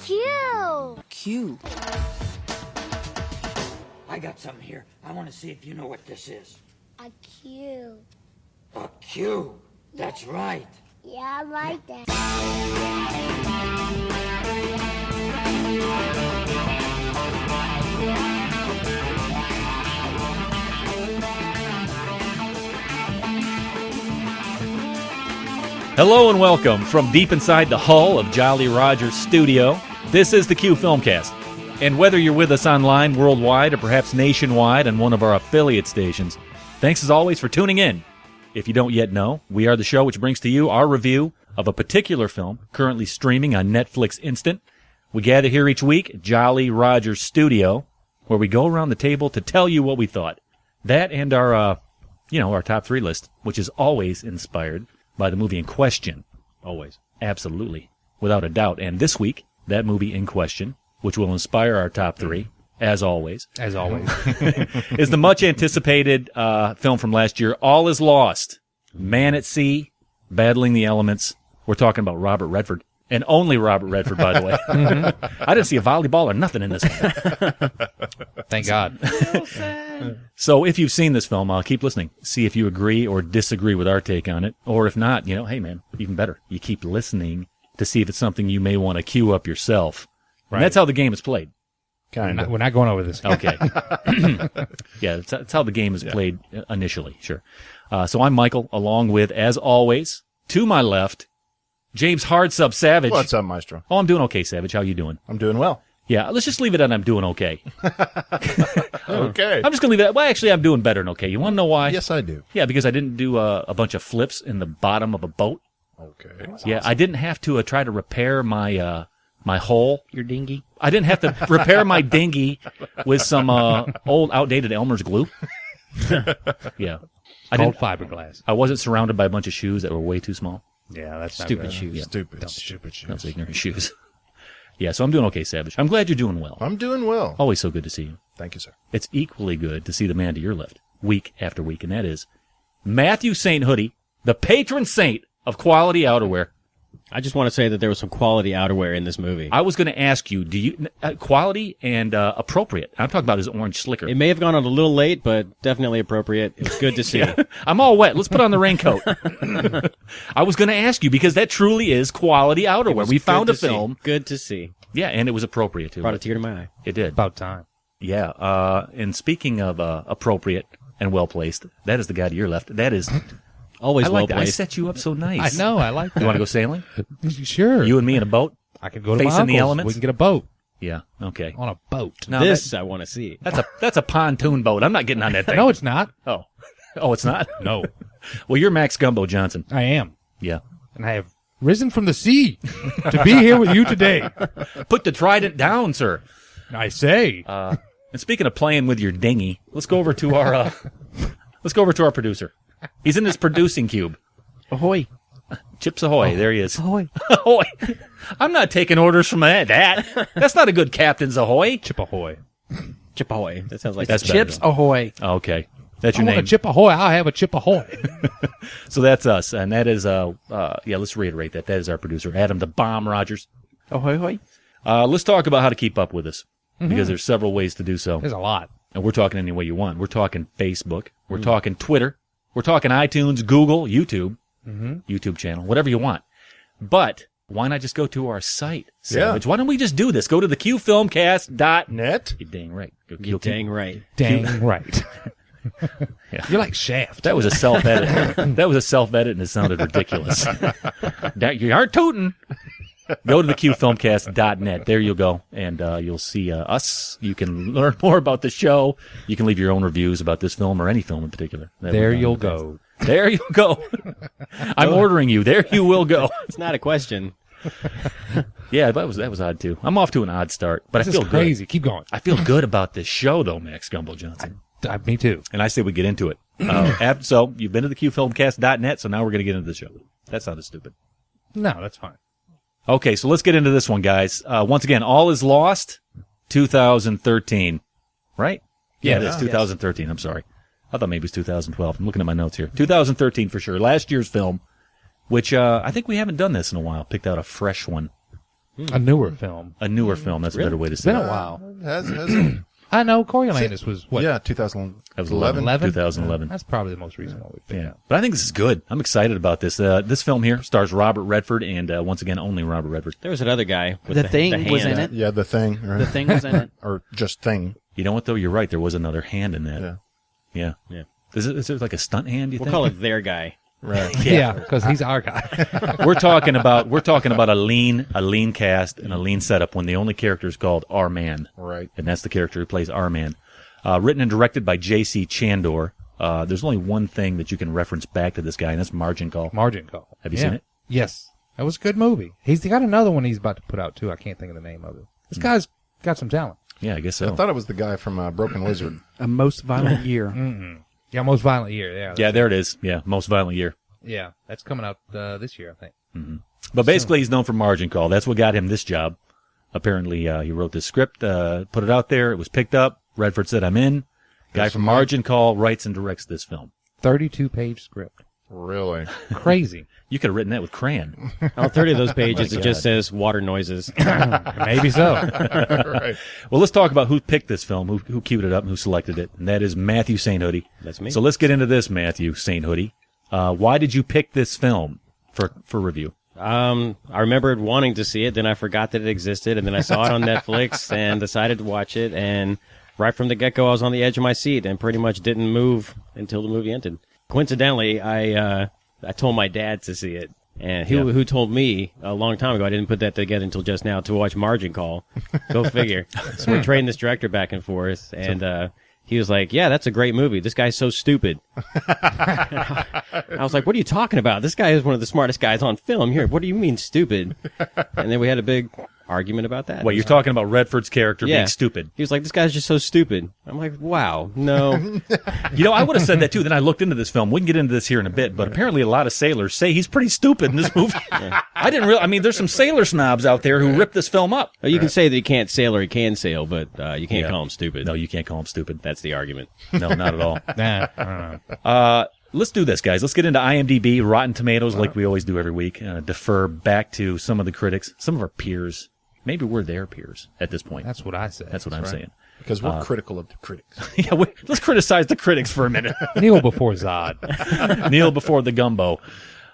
Q. Q. I got something here. I want to see if you know what this is. A Q. A Q. That's right. Yeah, I like that. Hello and welcome from deep inside the hull of Jolly Roger's studio. This is the Q Filmcast. And whether you're with us online, worldwide, or perhaps nationwide on one of our affiliate stations, thanks as always for tuning in. If you don't yet know, we are the show which brings to you our review of a particular film currently streaming on Netflix Instant. We gather here each week at Jolly Roger's studio, where we go around the table to tell you what we thought. That and our top three list, which is always inspired by the movie in question. Always. Absolutely. Without a doubt. And this week, that movie in question, which will inspire our top three, as always. As always. is the much-anticipated film from last year, All Is Lost. Man at Sea, Battling the Elements. We're talking about Robert Redford. And only Robert Redford, by the way. I didn't see a volleyball or nothing in this one. Thank God. So if you've seen this film, keep listening. See if you agree or disagree with our take on it. Or if not, hey, man, even better. You keep listening to see if it's something you may want to queue up yourself. Right. And that's how the game is played. We're not going over this. Okay. Yeah, that's how the game is played initially, sure. So I'm Michael, along with, as always, to my left, James Hardsub Savage. What's up, Maestro? Oh, I'm doing okay, Savage. How you doing? I'm doing well. Yeah, let's just leave it at I'm doing okay. Okay. I'm just going to leave it at, well, actually, I'm doing better than okay. You want to know why? Yes, I do. Yeah, because I didn't do a bunch of flips in the bottom of a boat. Okay. Yeah, I didn't have to try to repair my my hole. Your dinghy. I didn't have to repair my dinghy with some old, outdated Elmer's glue. Yeah. Old fiberglass. I wasn't surrounded by a bunch of shoes that were way too small. Yeah, that's Stupid shoes. Yeah. Stupid shoes. Those ignorant shoes. Yeah, so I'm doing okay, Savage. I'm glad you're doing well. I'm doing well. Always so good to see you. Thank you, sir. It's equally good to see the man to your left, week after week, and that is Matthew St. Hoodie, the patron saint of quality outerwear. I just want to say that there was some quality outerwear in this movie. I was going to ask you, do you quality and appropriate? I'm talking about his orange slicker. It may have gone on a little late, but definitely appropriate. It was good to see. Yeah. I'm all wet. Let's put on the raincoat. I was going to ask you because that truly is quality outerwear. We found a film. Good to see. Yeah, and it was appropriate too. Brought a tear to my eye. It did. About time. Yeah. And speaking of appropriate and well placed, that is the guy to your left. That is. Always I well like that. I placed. set you up so nice. I know. I like that. You want to go sailing? Sure. You and me in a boat? I could go to facing my the uncle's. elements? We can get a boat. Yeah. Okay. On a boat. No, This I want to see. that's a pontoon boat. I'm not getting on that thing. No, it's not. Oh, it's not. No. Well, you're Max Gumbo Johnson. I am. Yeah. And I have risen from the sea to be here with you today. Put the trident down, sir. I say. And speaking of playing with your dinghy, let's go over to our producer. He's in his producing cube. Ahoy. Chips ahoy! There he is. Ahoy. Ahoy! I'm not taking orders from that. That's not a good captain's ahoy. Chip ahoy. Chip ahoy. That sounds like That's Chips better. ahoy. Okay, that's I your want name. a chip ahoy. I'll have a chip ahoy. So that's us, and that is let's reiterate that. That is our producer, Adam the Bomb Rogers. Ahoy, ahoy. Let's talk about how to keep up with us because there's several ways to do so, There's a lot. and we're talking any way you want. We're talking Facebook. We're talking Twitter. We're talking iTunes, Google, YouTube. YouTube channel, whatever you want. But why not just go to our site, Savage? Why don't we just do this? Go to the qfilmcast.net. You're dang right. You're dang right. Dang right. Yeah. You're like Shaft. That was a self-edit. That was a self-edit, and it sounded ridiculous. You aren't tooting. Go to the qfilmcast.net. There you'll go, and you'll see us. You can learn more about the show. You can leave your own reviews about this film or any film in particular. There you'll go. There you go. I'm ordering you. There you will go. It's not a question. Yeah, that was odd too. I'm off to an odd start, but This I feel is crazy. good. Keep going. I feel good about this show, though, Max Gumbo Johnson. Me too. And I say we get into it. So you've been to the qfilmcast.net, so now we're going to get into the show. That sounded stupid. No, that's fine. Okay, so let's get into this one, guys. Once again, All Is Lost, 2013, right? Yeah, it's 2013. I'm sorry. I thought maybe it was 2012. I'm looking at my notes here. 2013 for sure. Last year's film, which I think we haven't done this in a while. Picked out a fresh one A newer film. A newer film. That's a better way to It's say been it. a while. Has I know Coriolanus was what? yeah, 2011. That was 11. 2011. That's probably the most recent one we've picked Yeah, out. but I think this is good. I'm excited about this. This film here stars Robert Redford, and once again, only Robert Redford. There was another guy with The Thing the was hand. in it. Yeah, The Thing. Right? The Thing was in it. or just Thing. You know what, though? You're right. There was another hand in that. Yeah. Yeah. Is it like a stunt hand, you We'll think? call it their guy. Right. Yeah, because he's our guy. We're talking about a lean cast and a lean setup when the only character is called Our Man. Right. And that's the character who plays Our Man. Written and directed by J.C. Chandor. There's only one thing that you can reference back to this guy, and that's Margin Call. Margin Call. Have you seen it? Yes. That was a good movie. He's got another one he's about to put out, too. I can't think of the name of it. This guy's got some talent. Yeah, I guess I so. thought it was the guy from Broken Lizard. A Most Violent Year. Yeah, Most Violent Year. Yeah, Yeah, there it is. Yeah, Most Violent Year. yeah, that's coming out this year, I think. But basically, he's known for Margin Call. That's what got him this job. Apparently, he wrote this script, put it out there. It was picked up. Redford said, I'm in. Guy from Margin Call writes and directs this film. 32-page script. Really? Crazy. You could have written that with crayon. On 30 of those pages, My it just God. says water noises. Maybe so. Right. Well, let's talk about who picked this film, who queued it up, and who selected it. And that is Matthew St. Hoodie. That's me. So let's get into this, Matthew St. Hoodie. Why did you pick this film for review? I remembered wanting to see it, then I forgot that it existed, and then I saw it on Netflix and decided to watch it. And right from the get-go, I was on the edge of my seat and pretty much didn't move until the movie ended. Coincidentally, I told my dad to see it, and who told me a long time ago. I didn't put that together until just now to watch Margin Call. Go figure. So we're trading this director back and forth, and he was like, "Yeah, that's a great movie. This guy's so stupid." I was like, "What are you talking about? This guy is one of the smartest guys on film here. What do you mean stupid?" And then we had a big argument about that. Well, you're talking about Redford's character Yeah. being stupid. He was like, "This guy's just so stupid." I'm like, "Wow, no." You know, I would have said that too. Then I looked into this film. We can get into this here in a bit, but apparently a lot of sailors say he's pretty stupid in this movie. I didn't really. I mean, there's some sailor snobs out there who rip this film up. Well, you can say that he can't sail or he can sail, but you can't Yeah. call him stupid. No, you can't call him stupid. That's the argument. No, not at all. Nah, I don't know. Let's do this, guys. Let's get into IMDb, Rotten Tomatoes, like we always do every week. Defer back to some of the critics, some of our peers. Maybe we're their peers at this point. That's what I said. That's what I'm saying. Because we're critical of the critics. Yeah, let's criticize the critics for a minute. Kneel before Zod. Kneel before the gumbo.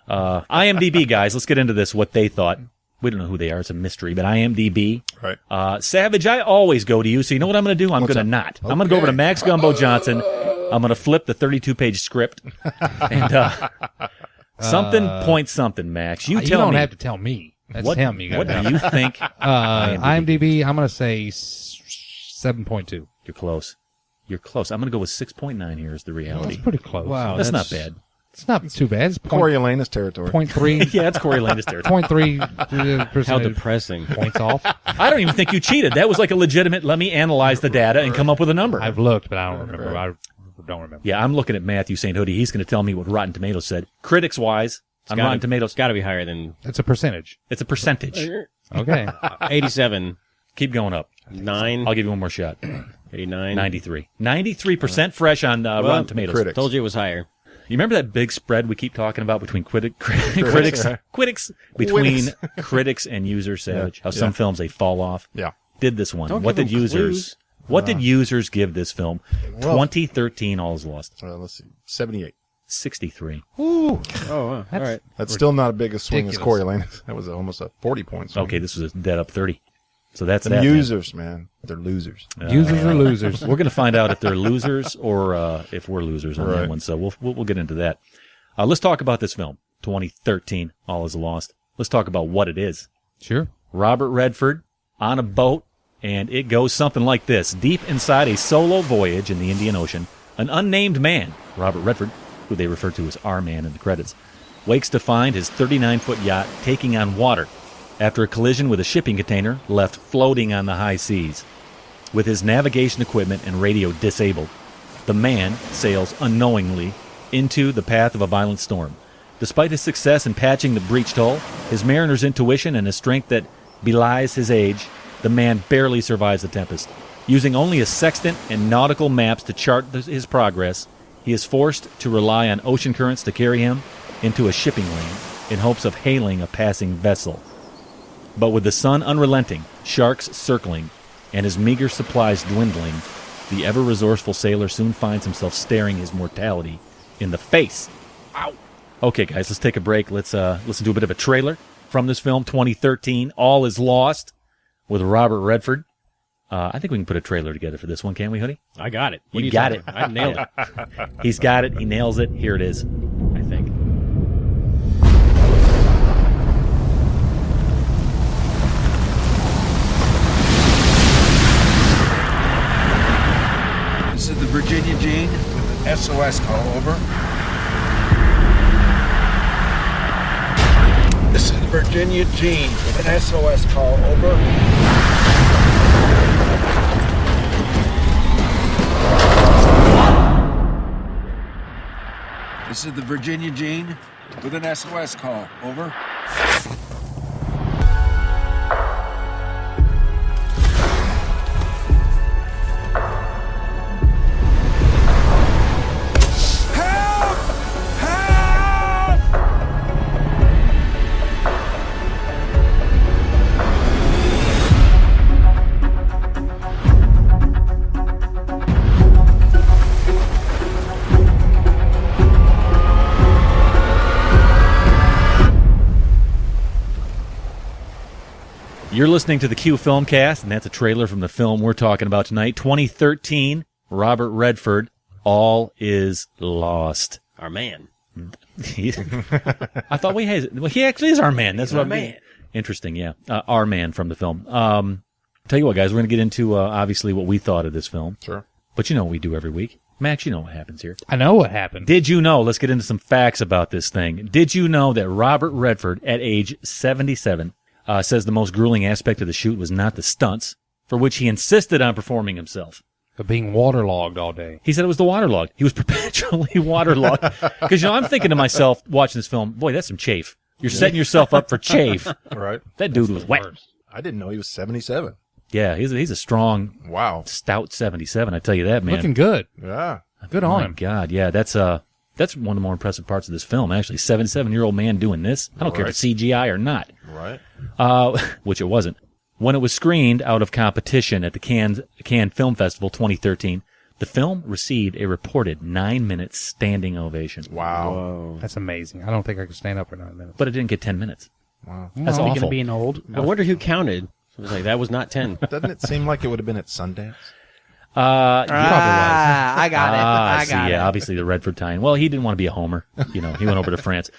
IMDb, guys, let's get into this, what they thought. We don't know who they are. It's a mystery. But IMDb. Right. Savage, I always go to you. So you know what I'm going to do? I'm going to not. I'm going to go over to Max Gumbo Johnson. I'm going to flip the 32-page script. And something, point something, Max. You You tell don't me. have to tell me. That's what, him. You what got do you think? IMDb, I'm going to say 7.2. You're close. You're close. I'm going to go with 6.9 here is the reality. That's pretty close. Wow. That's not bad. It's not too bad. It's Coriolanus territory. 0.3. Yeah, that's Corey Landis territory. 0.3% How depressing. points off. I don't even think you cheated. That was like a legitimate, let me analyze the data and come up with a number. I've looked, but I don't remember. I don't remember. Yeah, I'm looking at Matthew St. Hoodie. He's going to tell me what Rotten Tomatoes said. Critics-wise, on Rotten Tomatoes, It's got to be higher than It's a percentage. it's a percentage. Okay. 87, Keep going up. 9, I'll give you one more shot. 89. 93. 93% fresh on Rotten Tomatoes. critics. Told you it was higher. You remember that big spread we keep talking about between critics between critics and users, Savage? How some films, they fall off. Yeah. Did this one. Don't What give did them users... clues. What did users give this film? Well- 2013, all is lost. Let's see. 78. 63. Oh, wow. All right. That's still not a big a swing as ridiculous. Coriolanus. That was almost a 40 points. Okay, this was a dead up 30. So that's The that. users, man. They're losers. Users are losers. We're going to find out if they're losers or if we're losers on that Right. one. So we'll get into that. Let's talk about this film, 2013, All is Lost. Let's talk about what it is. Sure. Robert Redford on a boat, and it goes something like this. Deep inside a solo voyage in the Indian Ocean, an unnamed man, Robert Redford, who they refer to as our man in the credits, wakes to find his 39-foot yacht taking on water after a collision with a shipping container left floating on the high seas. With his navigation equipment and radio disabled, the man sails unknowingly into the path of a violent storm. Despite his success in patching the breached hull, his mariner's intuition and a strength that belies his age, the man barely survives the tempest. Using only a sextant and nautical maps to chart his progress, he is forced to rely on ocean currents to carry him into a shipping lane in hopes of hailing a passing vessel. But with the sun unrelenting, sharks circling, and his meager supplies dwindling, the ever-resourceful sailor soon finds himself staring his mortality in the face. Ow! Okay, guys, let's take a break. Let's listen to a bit of a trailer from this film, 2013, All Is Lost, with Robert Redford. I think we can put a trailer together for this one, can't we, Hoodie? I got it. What You are got talking it. about? I nailed it, He's got it. He nails it. Here it is. I think. This is the Virginia Jean with an SOS call, over. This is the Virginia Jean with an SOS call, over. This is the Virginia Jean with an SOS call, over. You're listening to the Q Filmcast, and that's a trailer from the film we're talking about tonight, 2013, Robert Redford, All Is Lost. Our man. I thought he actually is our man. That's He's what our I'm man. Interesting, yeah. Our man from the film. Tell you what, guys, we're going to get into, obviously, what we thought of this film. Sure. But you know what we do every week. Max, you know what happens here. I know what happened. Did you know, let's get into some facts about this thing. Did you know that Robert Redford, at age 77, says the most grueling aspect of the shoot was not the stunts, for which he insisted on performing himself. Of being waterlogged all day. He said it was the waterlogged. He was perpetually waterlogged. Because, I'm thinking to myself, watching this film, boy, that's some chafe. You're setting yourself up for chafe. Right. That dude was wet. I didn't know he was 77. Yeah, he's a strong, Wow. stout 77, I tell you that, man. Looking good. Yeah. Good on My him. God, yeah, that's one of the more impressive parts of this film, actually. 77-year-old man doing this. I don't care if it's CGI or not. Right. Which it wasn't. When it was screened out of competition at the Cannes Film Festival 2013, the film received a reported 9-minute standing ovation. Wow. That's amazing. I don't think I could stand up for 9 minutes. But it didn't get 10 minutes. Wow. That's Well, awful. Going to be an old. I wonder who counted. It was like, that was not 10. Doesn't it seem like it would have been at Sundance? Yeah. I got it. I See, got it. yeah, obviously the Redford tie-in. Well, he didn't want to be a homer. He went over to France.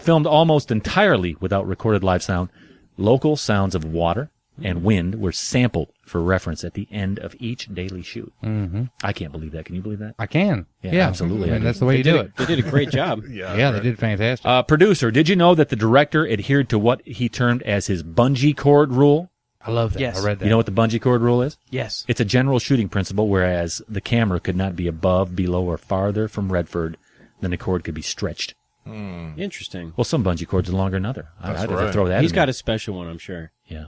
Filmed almost entirely without recorded live sound. Local sounds of water and wind were sampled for reference at the end of each daily shoot. Mm-hmm. I can't believe that. Can you believe that? I can. Yeah, absolutely. I mean, that's the way you do it. They did a great job. Yeah, they did fantastic. Producer, did you know that the director adhered to what he termed as his bungee cord rule? I love that. Yes. I read that. You know what the bungee cord rule is? Yes. It's a general shooting principle, whereas the camera could not be above, below, or farther from Redford than the cord could be stretched. Interesting. Well, some bungee cords are longer than other. I'd have to right. throw that He's in got there. a special one, I'm sure. Yeah.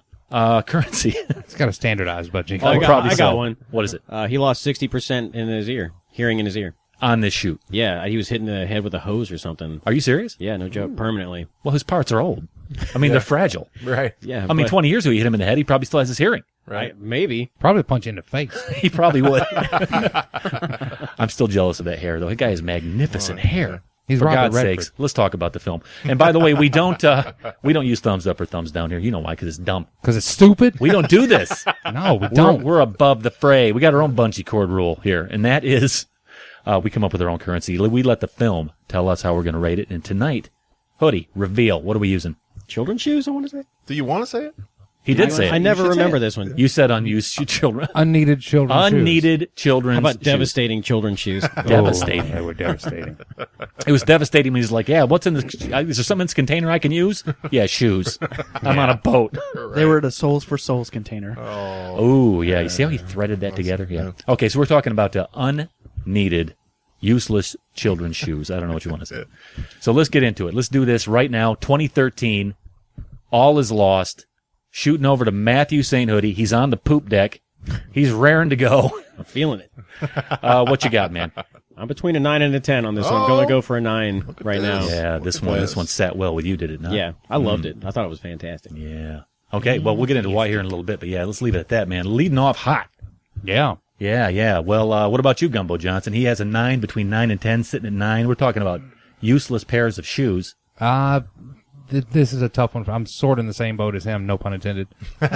Currency. It's got a standardized budget. Oh, I got- Probably I got so. one. What is it? He lost 60% in his ear, hearing in his ear. On this shoot. Yeah, he was hitting the head with a hose or something. Are you serious? Yeah, no joke, permanently. Well, his parts are old. I mean, they're fragile. Right. Yeah, I mean, but 20 years ago, you hit him in the head, he probably still has his hearing. maybe. Probably punch you in the face. He probably would. I'm still jealous of that hair, though. That guy has magnificent hair. He's For Robert God's Redford. sakes, let's talk about the film. And by the way, we don't use thumbs up or thumbs down here. You know why? Because it's dumb. Because it's stupid? We don't do this. No, we don't. We're above the fray. We got our own bungee cord rule here, and that is we come up with our own currency. We let the film tell us how we're going to rate it. And tonight, Hoodie, reveal. What are we using? Children's shoes, I want to say? Do you want to say it? He did say it. I never should say remember it. this one. You said unused children. Unneeded children's shoes. Unneeded children's How about shoes. devastating children's shoes? Devastating. They were devastating. It was devastating when he's like, yeah, what's in this? Is there something in this container I can use? Yeah, shoes. I'm on a boat. They were the Souls for Souls container. Oh, yeah. You see how he threaded that together? Yeah. Okay, so we're talking about unneeded, useless children's shoes. I don't know what you want to say. So let's get into it. Let's do this right now. 2013, All Is Lost. Shooting over to Matthew St. Hoodie. He's on the poop deck. He's raring to go. I'm feeling it. What you got, man? I'm between a 9 and a 10 on this one. I'm going to go for a 9 right now. this. Yeah, this one sat well with you, did it not? Yeah, I loved it. I thought it was fantastic. Yeah. Okay, well, we'll get into why here in a little bit, but yeah, let's leave it at that, man. Leading off hot. Yeah. Yeah. Well, what about you, Gumbo Johnson? He has a 9, between 9 and 10, sitting at 9. We're talking about useless pairs of shoes. This is a tough one. I'm sort of in the same boat as him, no pun intended. What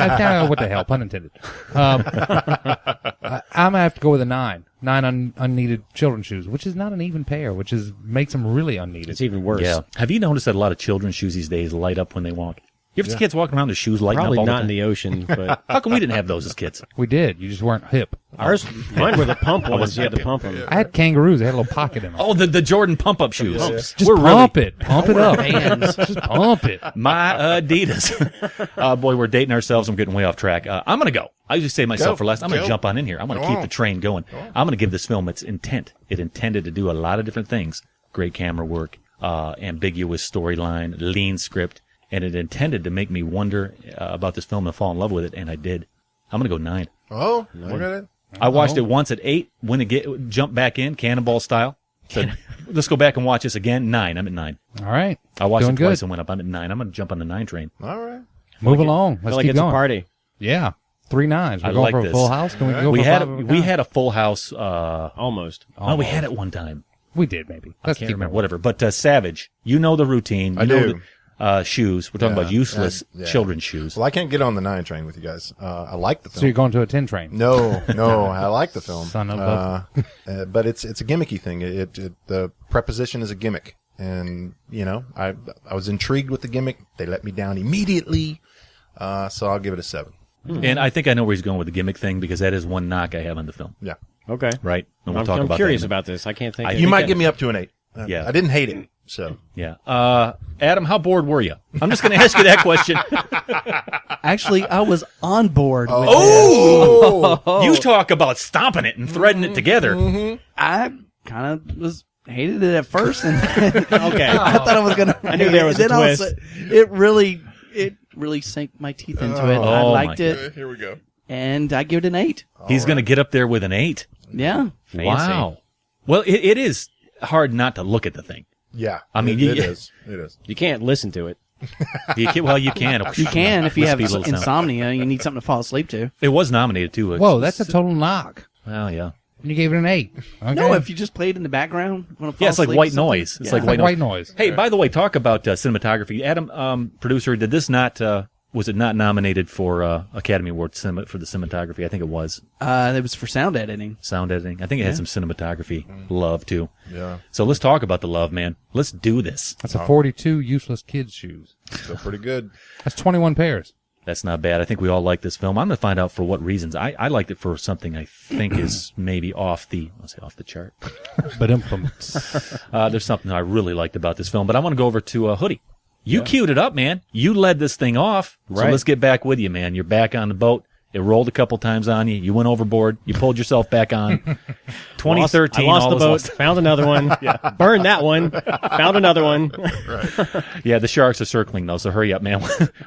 the hell, pun intended. I'm going to have to go with a 9. 9 unneeded children's shoes, which is not an even pair, which makes them really unneeded. It's even worse. Yeah. Have you noticed that a lot of children's shoes these days light up when they walk? You ever see kids walking around with shoes lighting Probably up all not the in time? the ocean, but How come we didn't have those as kids? We did. You just weren't hip. mine were the pump ones. You had to pump them. I had kangaroos. They had a little pocket in them. Oh, the Jordan pump-up shoes. Just pump it. Pump it up. Just pump it. My Adidas. Boy, we're dating ourselves. I'm getting way off track. I'm going to go. I usually save myself for last. I'm going to jump on in here. I'm going to keep the train going. I'm going to give this film its intent. It intended to do a lot of different things. Great camera work, ambiguous storyline, lean script, and it intended to make me wonder about this film and fall in love with it, and I did. I'm going to go 9. Oh, look at it. I watched it once at 8. When it jumped back in, Cannonball style. Said, let's go back and watch this again. 9. I'm at 9. All right. I watched Doing it twice good. and went up. I'm at 9. I'm going to jump on the 9 train. All right. Move along. I Let's feel like keep it's going. a party. Yeah. 3 9s. We're I going like for this. a full house. Can we go We for had 5 of a we kind? had a full house. Almost. Oh, we had it one time. We did maybe. I Let's can't keep remember. going. Whatever. But Savage, you know the routine. You I know do. the shoes. We're talking about useless Yeah. children's shoes. Well, I can't get on the 9 train with you guys. I like the film. So you're going to a 10 train. No, I like the film. Son of a- but it's a gimmicky thing. The preposition is a gimmick, and I was intrigued with the gimmick. They let me down immediately, so I'll give it a 7. And I think I know where he's going with the gimmick thing because that is one knock I have on the film. Yeah, Okay. Right? And we'll I'm, talk I'm about curious that. about this. I can't think. I- of you it. might get me up to an 8. Yeah. I didn't hate it, so Yeah. Adam, how bored were you? I'm just going to ask you that question. Actually, I was on board with Oh! You talk about stomping it and threading it together. it. I kind of hated it at first, and Okay. I thought I was gonna. I knew there was a then all of twist. sudden, it really sank my teeth into it. I Oh, liked my it, here we go. and I give it an 8. He's going to get up there with an 8. Yeah, Fancy. Wow. Well, it is hard not to look at the thing. Yeah, I mean, it you- is. It is. You can't listen to it. You can. You can if you have Speed little sound. insomnia, you need something to fall asleep to. It was nominated too. Whoa, that's a total knock. Well, yeah. And you gave it an 8. Okay. No, if you just play it in the background, when Yeah, it's like white noise. It's like Like white white noise. noise. Hey, by the way, talk about cinematography. Adam, producer, did this not? Was it not nominated for Academy Award for the cinematography? I think it was It was for sound editing. sound editing. I think it had some cinematography love too. Yeah, So let's talk about the love, man. Let's do this. That's a 42 useless kids' shoes. so pretty good. That's 21 pairs. That's not bad. I think we all like this film. I'm going to find out for what reasons. I liked it for something I think is maybe off the chart. But There's something I really liked about this film, but I want to go over to Hoodie. You queued it up, man. You led this thing off. So Right. let's get back with you, man. You're back on the boat. It rolled a couple times on you. You went overboard. You pulled yourself back on. 2013. I lost all the is boat. lost. Found another one. Burned that one. Found another one. Yeah, the sharks are circling though. So hurry up, man.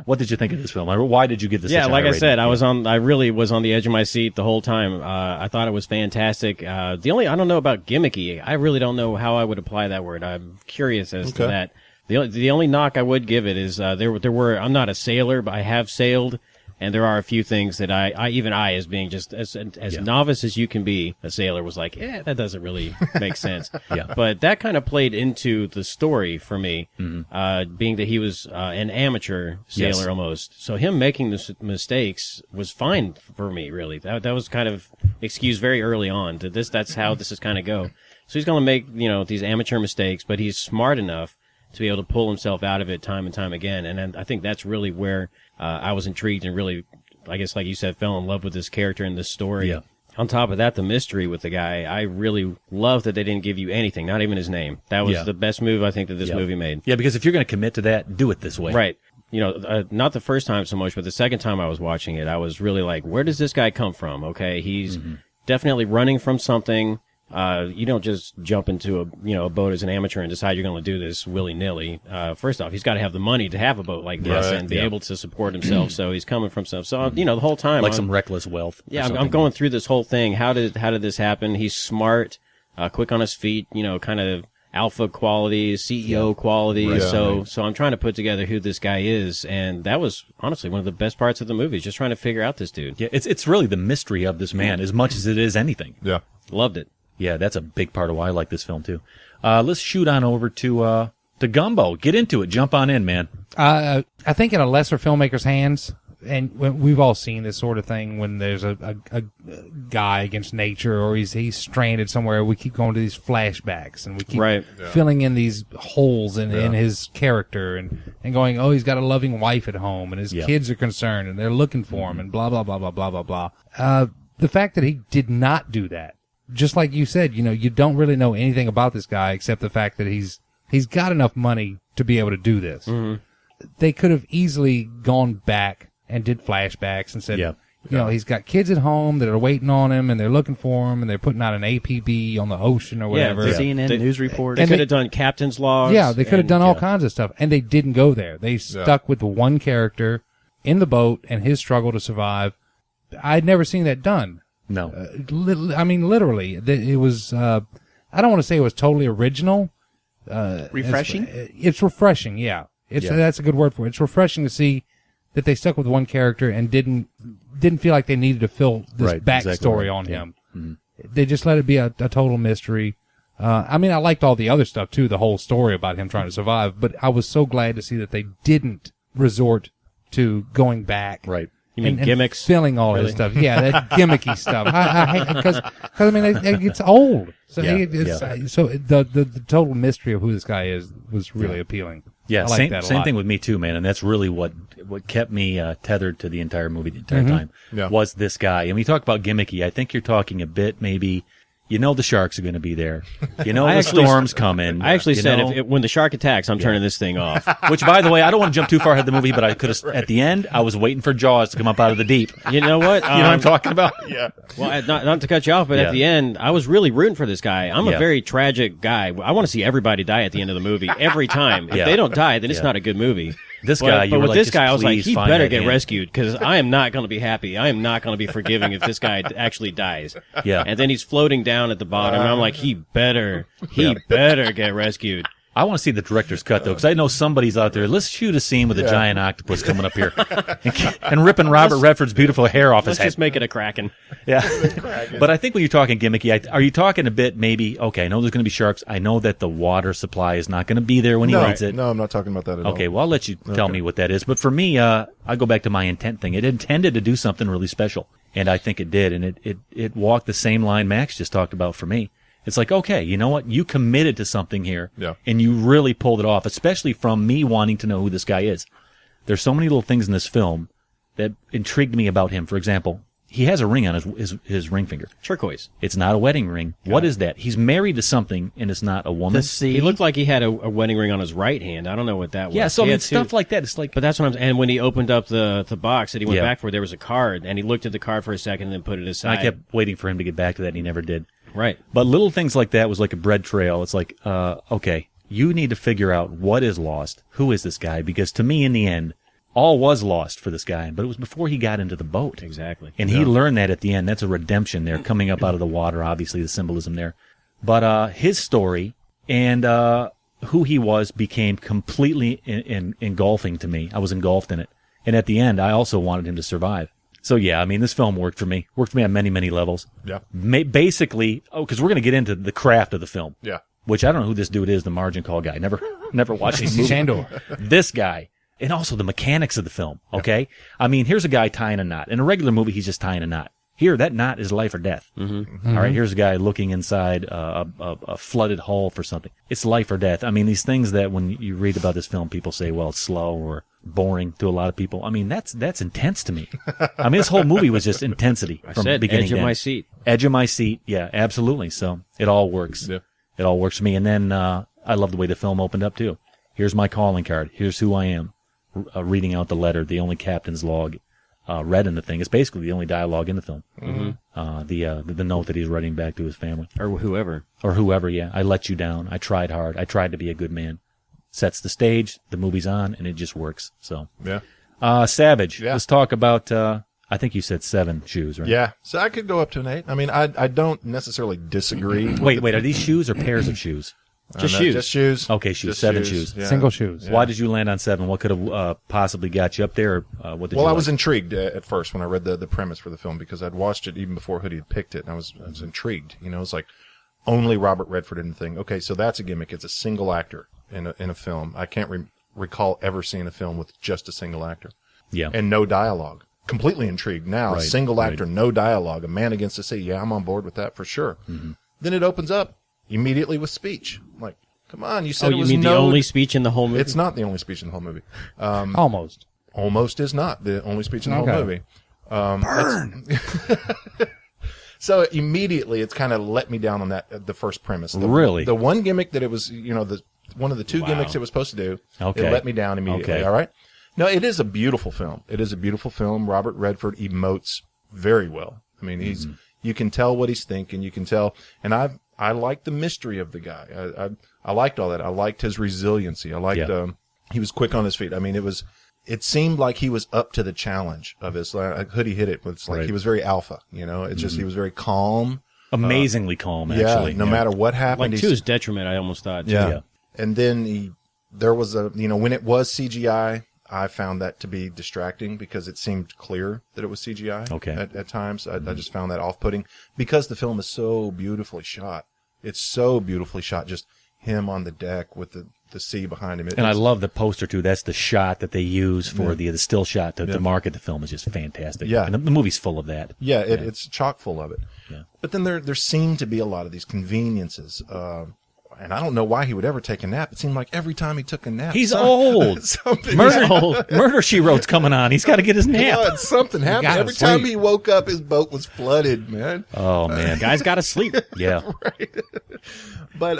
What did you think of this film? Why did you give this? Yeah, such a like high I said, rating? I really was on the edge of my seat the whole time. I thought it was fantastic. I don't know about gimmicky. I really don't know how I would apply that word. I'm curious as to that. The only knock I would give it is there were I'm not a sailor, but I have sailed, and there are a few things that I as being just as novice as you can be, a sailor was like, that doesn't really make sense. Yeah. But that kind of played into the story for me, being that he was an amateur sailor Yes. almost. So him making the mistakes was fine for me, really. That was kind of excused very early on. That's how this is kind of go. So he's going to make these amateur mistakes, but he's smart enough to be able to pull himself out of it time and time again. And I think that's really where I was intrigued and really, I guess, like you said, fell in love with this character and this story. Yeah. On top of that, the mystery with the guy, I really love that they didn't give you anything, not even his name. That was the best move I think that this movie made. Yeah, because if you're going to commit to that, do it this way. Right. Not the first time so much, but the second time I was watching it, I was really like, where does this guy come from? Okay, he's definitely running from something. You don't just jump into a boat as an amateur and decide you're going to do this willy-nilly. First off, he's got to have the money to have a boat like this and be able to support himself. So he's coming from stuff. So, the whole time. Like some reckless wealth. Yeah, I'm going through this whole thing. How did this happen? He's smart, quick on his feet, kind of alpha qualities, CEO qualities. Right. So I'm trying to put together who this guy is, and that was honestly one of the best parts of the movie, just trying to figure out this dude. Yeah, it's really the mystery of this man as much as it is anything. Yeah. Loved it. Yeah, that's a big part of why I like this film too. Let's shoot on over to Gumbo. Get into it. Jump on in, man. I think in a lesser filmmaker's hands, and we've all seen this sort of thing when there's a guy against nature, or he's stranded somewhere. We keep going to these flashbacks, and we keep filling in these holes in his character, and going, oh, he's got a loving wife at home, and his kids are concerned, and they're looking for him, and blah blah blah blah blah blah blah. The fact that he did not do that, just like you said, you don't really know anything about this guy except the fact that he's got enough money to be able to do this. Mm-hmm. They could have easily gone back and did flashbacks and said, he's got kids at home that are waiting on him, and they're looking for him, and they're putting out an APB on the ocean or whatever. CNN news report. They could have done captain's logs. Yeah, they could have done all kinds of stuff, and they didn't go there. They stuck with the one character in the boat and his struggle to survive. I'd never seen that done. No. Literally. It was, I don't want to say it was totally original. Refreshing? It's refreshing, yeah. That's a good word for it. It's refreshing to see that they stuck with one character and didn't feel like they needed to fill this backstory on him. Mm-hmm. They just let it be a total mystery. I liked all the other stuff too, the whole story about him trying to survive, but I was so glad to see that they didn't resort to going back. Right. You mean gimmicks? Filling all his stuff. Yeah, that gimmicky stuff. I hate because it's old. So so the total mystery of who this guy is was really appealing. Yeah, I like that a same lot. thing with me too, man. And that's really what kept me tethered to the entire movie the entire time was this guy. And we talk about gimmicky. I think you're talking a bit maybe. The sharks are going to be there. The storm's coming. I actually said when the shark attacks, I'm turning this thing off. Which, by the way, I don't want to jump too far ahead of the movie, but I could have, at the end, I was waiting for Jaws to come up out of the deep. You know what? You know what I'm talking about? Yeah. Well, not to cut you off, but at the end, I was really rooting for this guy. I'm a very tragic guy. I want to see everybody die at the end of the movie every time. If they don't die, then it's not a good movie. This guy, but with like, this guy, I was like, he better get hand. rescued, because I am not going to be happy. I am not going to be forgiving if this guy actually dies. Yeah. And then he's floating down at the bottom, and I'm like, he better get rescued. I want to see the director's cut, though, because I know somebody's out there. Let's shoot a scene with a giant octopus coming up here and ripping Robert Redford's beautiful hair off his head. Let's just make it a Kraken. Yeah. But I think when you're talking gimmicky, are you talking a bit maybe, okay, I know there's going to be sharks. I know that the water supply is not going to be there when he needs it. No, I'm not talking about that at all. Okay, well, I'll let you tell me what that is. But for me, I go back to my intent thing. It intended to do something really special, and I think it did. And it walked the same line Max just talked about for me. It's like, okay, you know what? You committed to something here, and you really pulled it off, especially from me wanting to know who this guy is. There's so many little things in this film that intrigued me about him. For example, he has a ring on his ring finger. Turquoise. It's not a wedding ring. What is that? He's married to something, and it's not a woman. He looked like he had a wedding ring on his right hand. I don't know what that was. Yeah, so stuff like that. It's like, but that's what and when he opened up the box that he went back for, there was a card, and he looked at the card for a second and then put it aside. I kept waiting for him to get back to that, and he never did. Right. But little things like that was like a bread trail. It's like, okay, you need to figure out what is lost. Who is this guy? Because to me, in the end, all was lost for this guy, but it was before he got into the boat. Exactly. And he learned that at the end. That's a redemption there, coming up out of the water, obviously, the symbolism there. But his story and who he was became completely engulfing to me. I was engulfed in it. And at the end, I also wanted him to survive. So, yeah, this film worked for me. Worked for me on many, many levels. Yeah. Basically, because we're going to get into the craft of the film. Yeah. Which I don't know who this dude is, the margin call guy. Never watched this movie. Shandor. This guy. And also the mechanics of the film, okay? Here's a guy tying a knot. In a regular movie, he's just tying a knot. Here, that knot is life or death. Mm-hmm. All right, here's a guy looking inside a flooded hull for something. It's life or death. These things that when you read about this film, people say, well, it's slow or boring to a lot of people. That's intense to me. This whole movie was just intensity from beginning to end. Edge of my seat. Edge of my seat, yeah, absolutely. So it all works. Yeah. It all works for me. And then I love the way the film opened up, too. Here's my calling card. Here's who I am. Reading out the letter, the only captain's log read in the thing. It's basically the only dialogue in the film. Mm-hmm. The note that he's writing back to his family. Or whoever, yeah. I let you down. I tried hard. I tried to be a good man. Sets the stage, the movie's on, and it just works. So, yeah. Savage. Yeah. Let's talk about, I think you said 7 shoes, right? Yeah. So I could go up to an 8. I don't necessarily disagree. Wait, are these shoes or pairs of shoes? Just shoes. Just shoes. Okay, shoes. Just 7 shoes. Yeah. Single shoes. Why did you land on 7? What could have possibly got you up there? Or, what did Well, you I like? was intrigued at first when I read the premise for the film because I'd watched it even before Hoodie had picked it, and I was intrigued. You know, it's like only Robert Redford in the thing. Okay, so that's a gimmick. It's a single actor in a film. I can't recall ever seeing a film with just a single actor. Yeah. And no dialogue. Completely intrigued now. Right, A single right. actor, no dialogue. A man against the sea. Yeah, I'm on board with that for sure. Mm-hmm. Then it opens up immediately with speech. I'm like, come on, you said Oh, it you was mean the only speech in the whole movie? It's not the only speech in the whole movie. Almost. Almost is not the only speech in the Okay. whole movie. Burn! So immediately it's kind of let me down on the first premise. Really? The one gimmick that it was, one of the two gimmicks it was supposed to do, Okay. it let me down immediately. Okay. All right? No, it is a beautiful film. It is a beautiful film. Robert Redford emotes very well. I mean, you can tell what he's thinking. You can tell, and I like the mystery of the guy. I liked all that. I liked his resiliency. I liked, he was quick on his feet. I mean, it seemed like he was up to the challenge of his, Hoodie hit it. It's like Right. he was very alpha, It's just, he was very calm. Amazingly calm, actually. Yeah, no matter what happened. like to his detriment, I almost thought. too. Yeah. And then there was when it was CGI, I found that to be distracting because it seemed clear that it was CGI. Okay. At times, I just found that off-putting because the film is so beautifully shot. It's so beautifully shot. Just him on the deck with the sea behind him. And I love the poster, too. That's the shot that they use for the still shot to market the film is just fantastic. Yeah. And the movie's full of that. Yeah, it's chock full of it. Yeah. But then there seemed to be a lot of these conveniences. And I don't know why he would ever take a nap. It seemed like every time he took a nap, He's old. something Murder, She Wrote's coming on. He's got to get his nap. God, something happened. gotta Every time sleep. he woke up, his boat was flooded, man. Oh, man. Guy's got to sleep. Yeah. But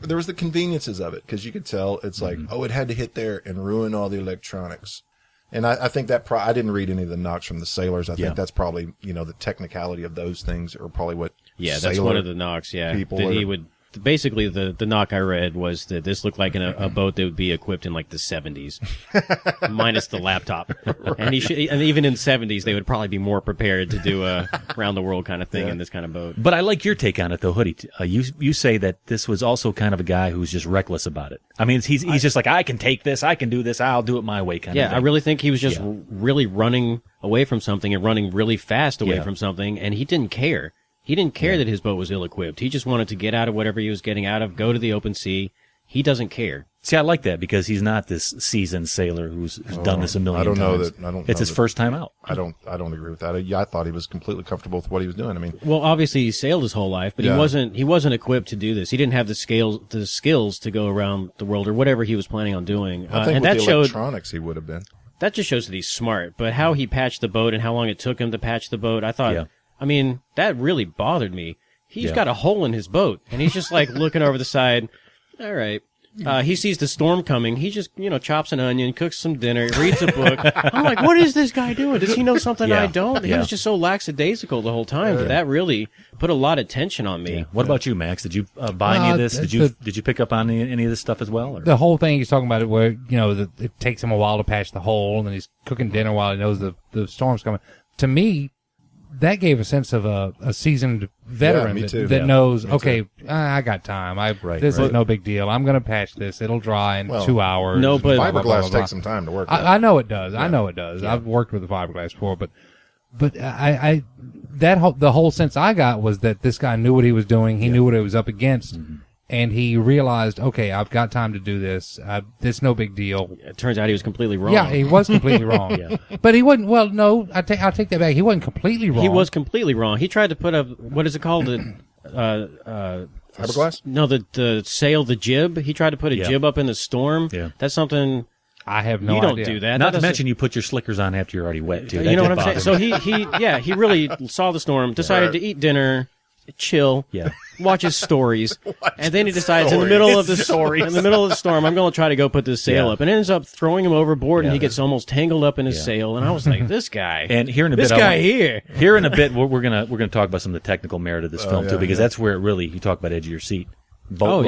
there was the conveniences of it because you could tell it's like, it had to hit there and ruin all the electronics. And I think that I didn't read any of the knocks from the sailors. I think that's probably the technicality of those things are probably what. Yeah, that's one of the knocks. Yeah, people that he are- would. Basically, the knock I read was that this looked like a boat that would be equipped in like the 70s, minus the laptop. And and even in the 70s, they would probably be more prepared to do a round the world kind of thing in this kind of boat. But I like your take on it, though, Hoodie. You say that this was also kind of a guy who's just reckless about it. I mean, he's just like, I can take this, I can do this, I'll do it my way kind of Yeah, thing. I really think he was just really running away from something and running really fast away Yeah. from something, and he didn't care. He didn't care that his boat was ill-equipped. He just wanted to get out of whatever he was getting out of, go to the open sea. He doesn't care. See, I like that because he's not this seasoned sailor who's done this a million I don't know times. that. I don't. It's know his that- first time out. I don't agree with that. I thought he was completely comfortable with what he was doing. I mean, Well, obviously he sailed his whole life, but Yeah. he wasn't equipped to do this. He didn't have the skills to go around the world or whatever he was planning on doing. I think and with that the showed electronics, he would have been. that just shows that he's smart. But how he patched the boat and how long it took him to patch the boat, I thought. Yeah. I mean, that really bothered me. He's Yeah. got a hole in his boat, and he's just like looking over the side. All right. He sees the storm coming. He just, chops an onion, cooks some dinner, reads a book. I'm like, what is this guy doing? Does he know something Yeah. I don't? He Yeah. was just so lackadaisical the whole time. That really put a lot of tension on me. What about you, Max? Did you buy any of this? Did you pick up on any of this stuff as well? Or? The whole thing he's talking about it where, it takes him a while to patch the hole and then he's cooking dinner while he knows the storm's coming. To me, that gave a sense of a seasoned veteran me too. that Yeah, knows, me okay, I got time. This right. is no big deal. I'm going to patch this. It'll dry in 2 hours. No, but- Blah, blah, blah, Fiberglass blah, blah. takes some time to work. with. I know it does. I know it does. I've worked with the fiberglass before, but the whole sense I got was that this guy knew what he was doing. He knew what he was up against, and he realized, okay, I've got time to do this. This no big deal. It turns out he was completely wrong. Yeah, he was completely wrong. But he wasn't. Well, no, I'll take that back. He wasn't completely wrong. He was completely wrong. He tried to put up, what is it called? Fiberglass? No, the sail, the jib. He tried to put a jib up in the storm. Yeah. That's something I have no you idea. don't do that. Not That to doesn't- mention you put your slickers on after you're already wet, too. You know what I'm That saying? bothered So me. he really saw the storm, decided to eat dinner, chill, Yeah. watch his stories, and then he decides in the middle of the storm, I'm going to try to go put this sail Yeah. up, and ends up throwing him overboard, and Yeah. he gets almost tangled up in his sail. And I was like, this guy, And here in a this bit, guy here. Here in a bit, we're gonna talk about some of the technical merit of this film yeah, too, because yeah. that's where it really you talk about edge of your seat, boat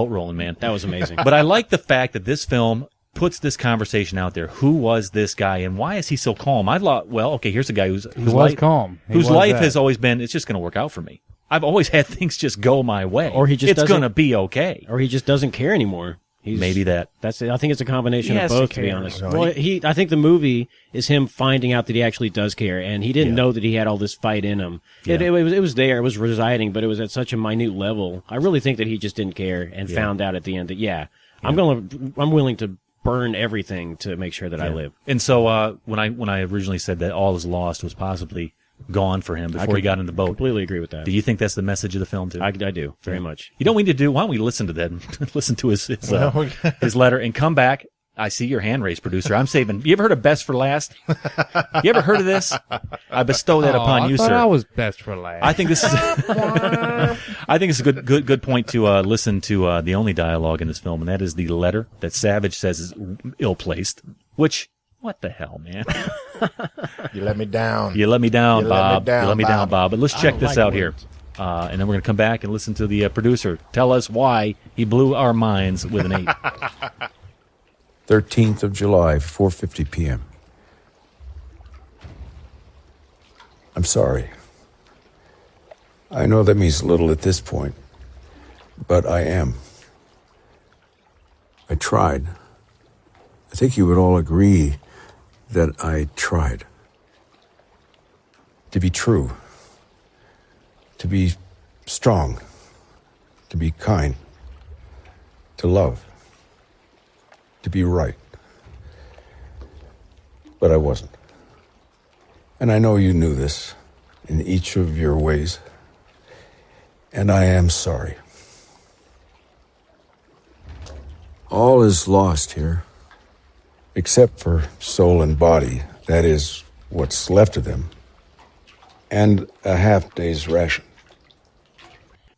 rolling, man. That was amazing. But I like the fact that this film puts this conversation out there. Who was this guy, and why is he so calm? I thought, well, okay, here's a guy whose was life, calm. He whose was life that. has always been, it's just going to work out for me. I've always had things just go my way. Or he just it's doesn't- going to be okay. Or he just doesn't care anymore. Maybe that. That's it. I think it's a combination He of has to both, to be care. honest. No, Well, I think the movie is him finding out that he actually does care, and he didn't know that he had all this fight in him. Yeah. It was there, it was residing, but it was at such a minute level. I really think that he just didn't care and found out at the end that I'm willing to burn everything to make sure that I live. And so when I originally said that all is lost was possibly gone for him before he got in the boat, Completely agree with that. do you think that's the message of the film too? I do very much. You know what we need to do? Why don't we listen to that? And listen to his letter and come back. I see your hand raised, producer. I'm saving. You ever heard of Best for Last? You ever heard of this? I bestow that upon you, I thought sir. I was best for last. I think this is. I think it's a good point to listen to the only dialogue in this film, and that is the letter that Savage says is ill placed. Which, what the hell, man? You let me down. You let me down, You let me Bob. down, You let me down, Bob. Bob. But let's check this like out here, and then we're gonna come back and listen to the producer tell us why he blew our minds with an 8. 13th of July, 4:50 p.m. I'm sorry. I know that means little at this point, but I am. I tried. I think you would all agree that I tried. To be true. To be strong. To be kind. To love. To be right. But I wasn't. And I know you knew this in each of your ways. And I am sorry. All is lost here, except for soul and body. That is what's left of them. And a half-day's ration.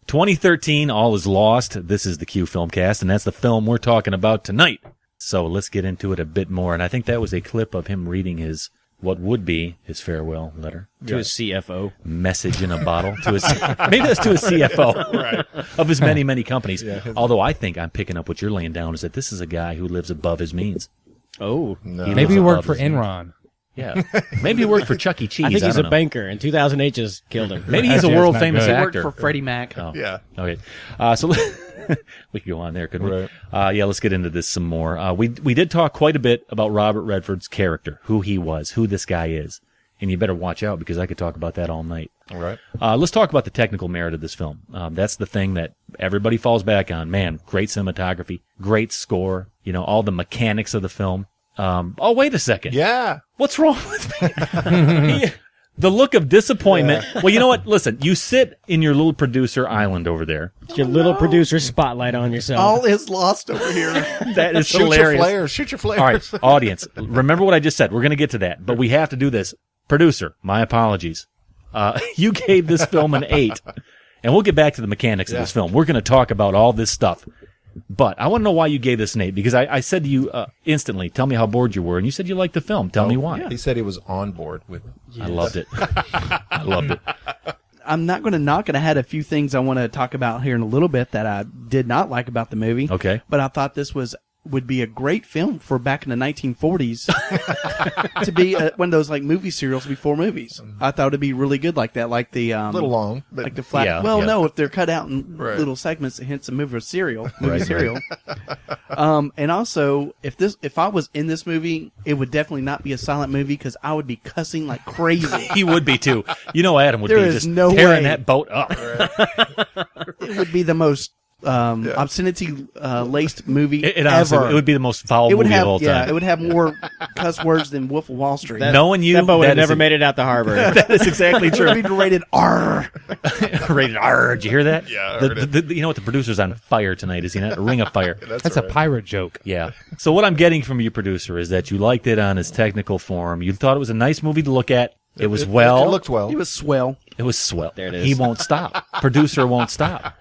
2013, All is Lost. This is the Q Filmcast, and that's the film we're talking about tonight. So let's get into it a bit more. And I think that was a clip of him reading what would be his farewell letter. To his CFO. Message in a bottle to his, maybe that's to his CFO of his many, many companies. Although I think I'm picking up what you're laying down is that this is a guy who lives above his means. Oh. No. He Maybe lives he worked above for his means. Enron. Yeah. Maybe he worked for Chuck E. Cheese. I think he's don't a know. banker, and 2008 just killed him. Maybe he's a That's world not famous good. He worked actor. for Freddie Mac. Oh. Yeah. Okay. So we could go on there, couldn't Right. we? Yeah, let's get into this some more. We did talk quite a bit about Robert Redford's character, who he was, who this guy is. And you better watch out because I could talk about that all night. All right. Let's talk about the technical merit of this film. That's the thing that everybody falls back on. Man, great cinematography, great score, all the mechanics of the film. Oh, wait a second. Yeah. What's wrong with me? The look of disappointment. Well, you know what? Listen, you sit in your little producer island over there. It's your little producer spotlight on yourself. All is lost over here. That is Shoot your hilarious. flares. Shoot your flares. All right, audience, remember what I just said. We're going to get to that, but we have to do this. Producer, my apologies. You gave this film an 8, and we'll get back to the mechanics of this film. We're going to talk about all this stuff. But I want to know why you gave this an 8, because I said to you instantly, tell me how bored you were, and you said you liked the film. Tell me why. He said he was on board with it. I loved it. I loved it. I'm not going to knock it. I had a few things I want to talk about here in a little bit that I did not like about the movie. Okay. But I thought this would be a great film for back in the 1940s to be one of those like movie serials before movies. I thought it'd be really good like that, like the A little long, but like the flat. Yeah, well, yeah. no, if they're cut out in Right. little segments, hence a movie serial. Right. And also, if I was in this movie, it would definitely not be a silent movie because I would be cussing like crazy. He would be too. Adam would There be is just no tearing way. that boat up. It would be the most obscenity laced movie It honestly, ever. it would be the most foul It would movie have, of all time. it would have more cuss words than Wolf of Wall Street. Knowing you, that boat would have that is never a- made it out the harbor. That is exactly It true. would be rated R. Rated R. Did you hear that? Yeah, I heard it. You know what? The producer's on fire tonight, is he not? A ring of fire. That's a pirate joke. Yeah. So what I'm getting from your producer is that you liked it on its technical form. You thought it was a nice movie to look at. It was It looked well. It was swell. It was swell. There it is. He won't stop. Producer won't stop.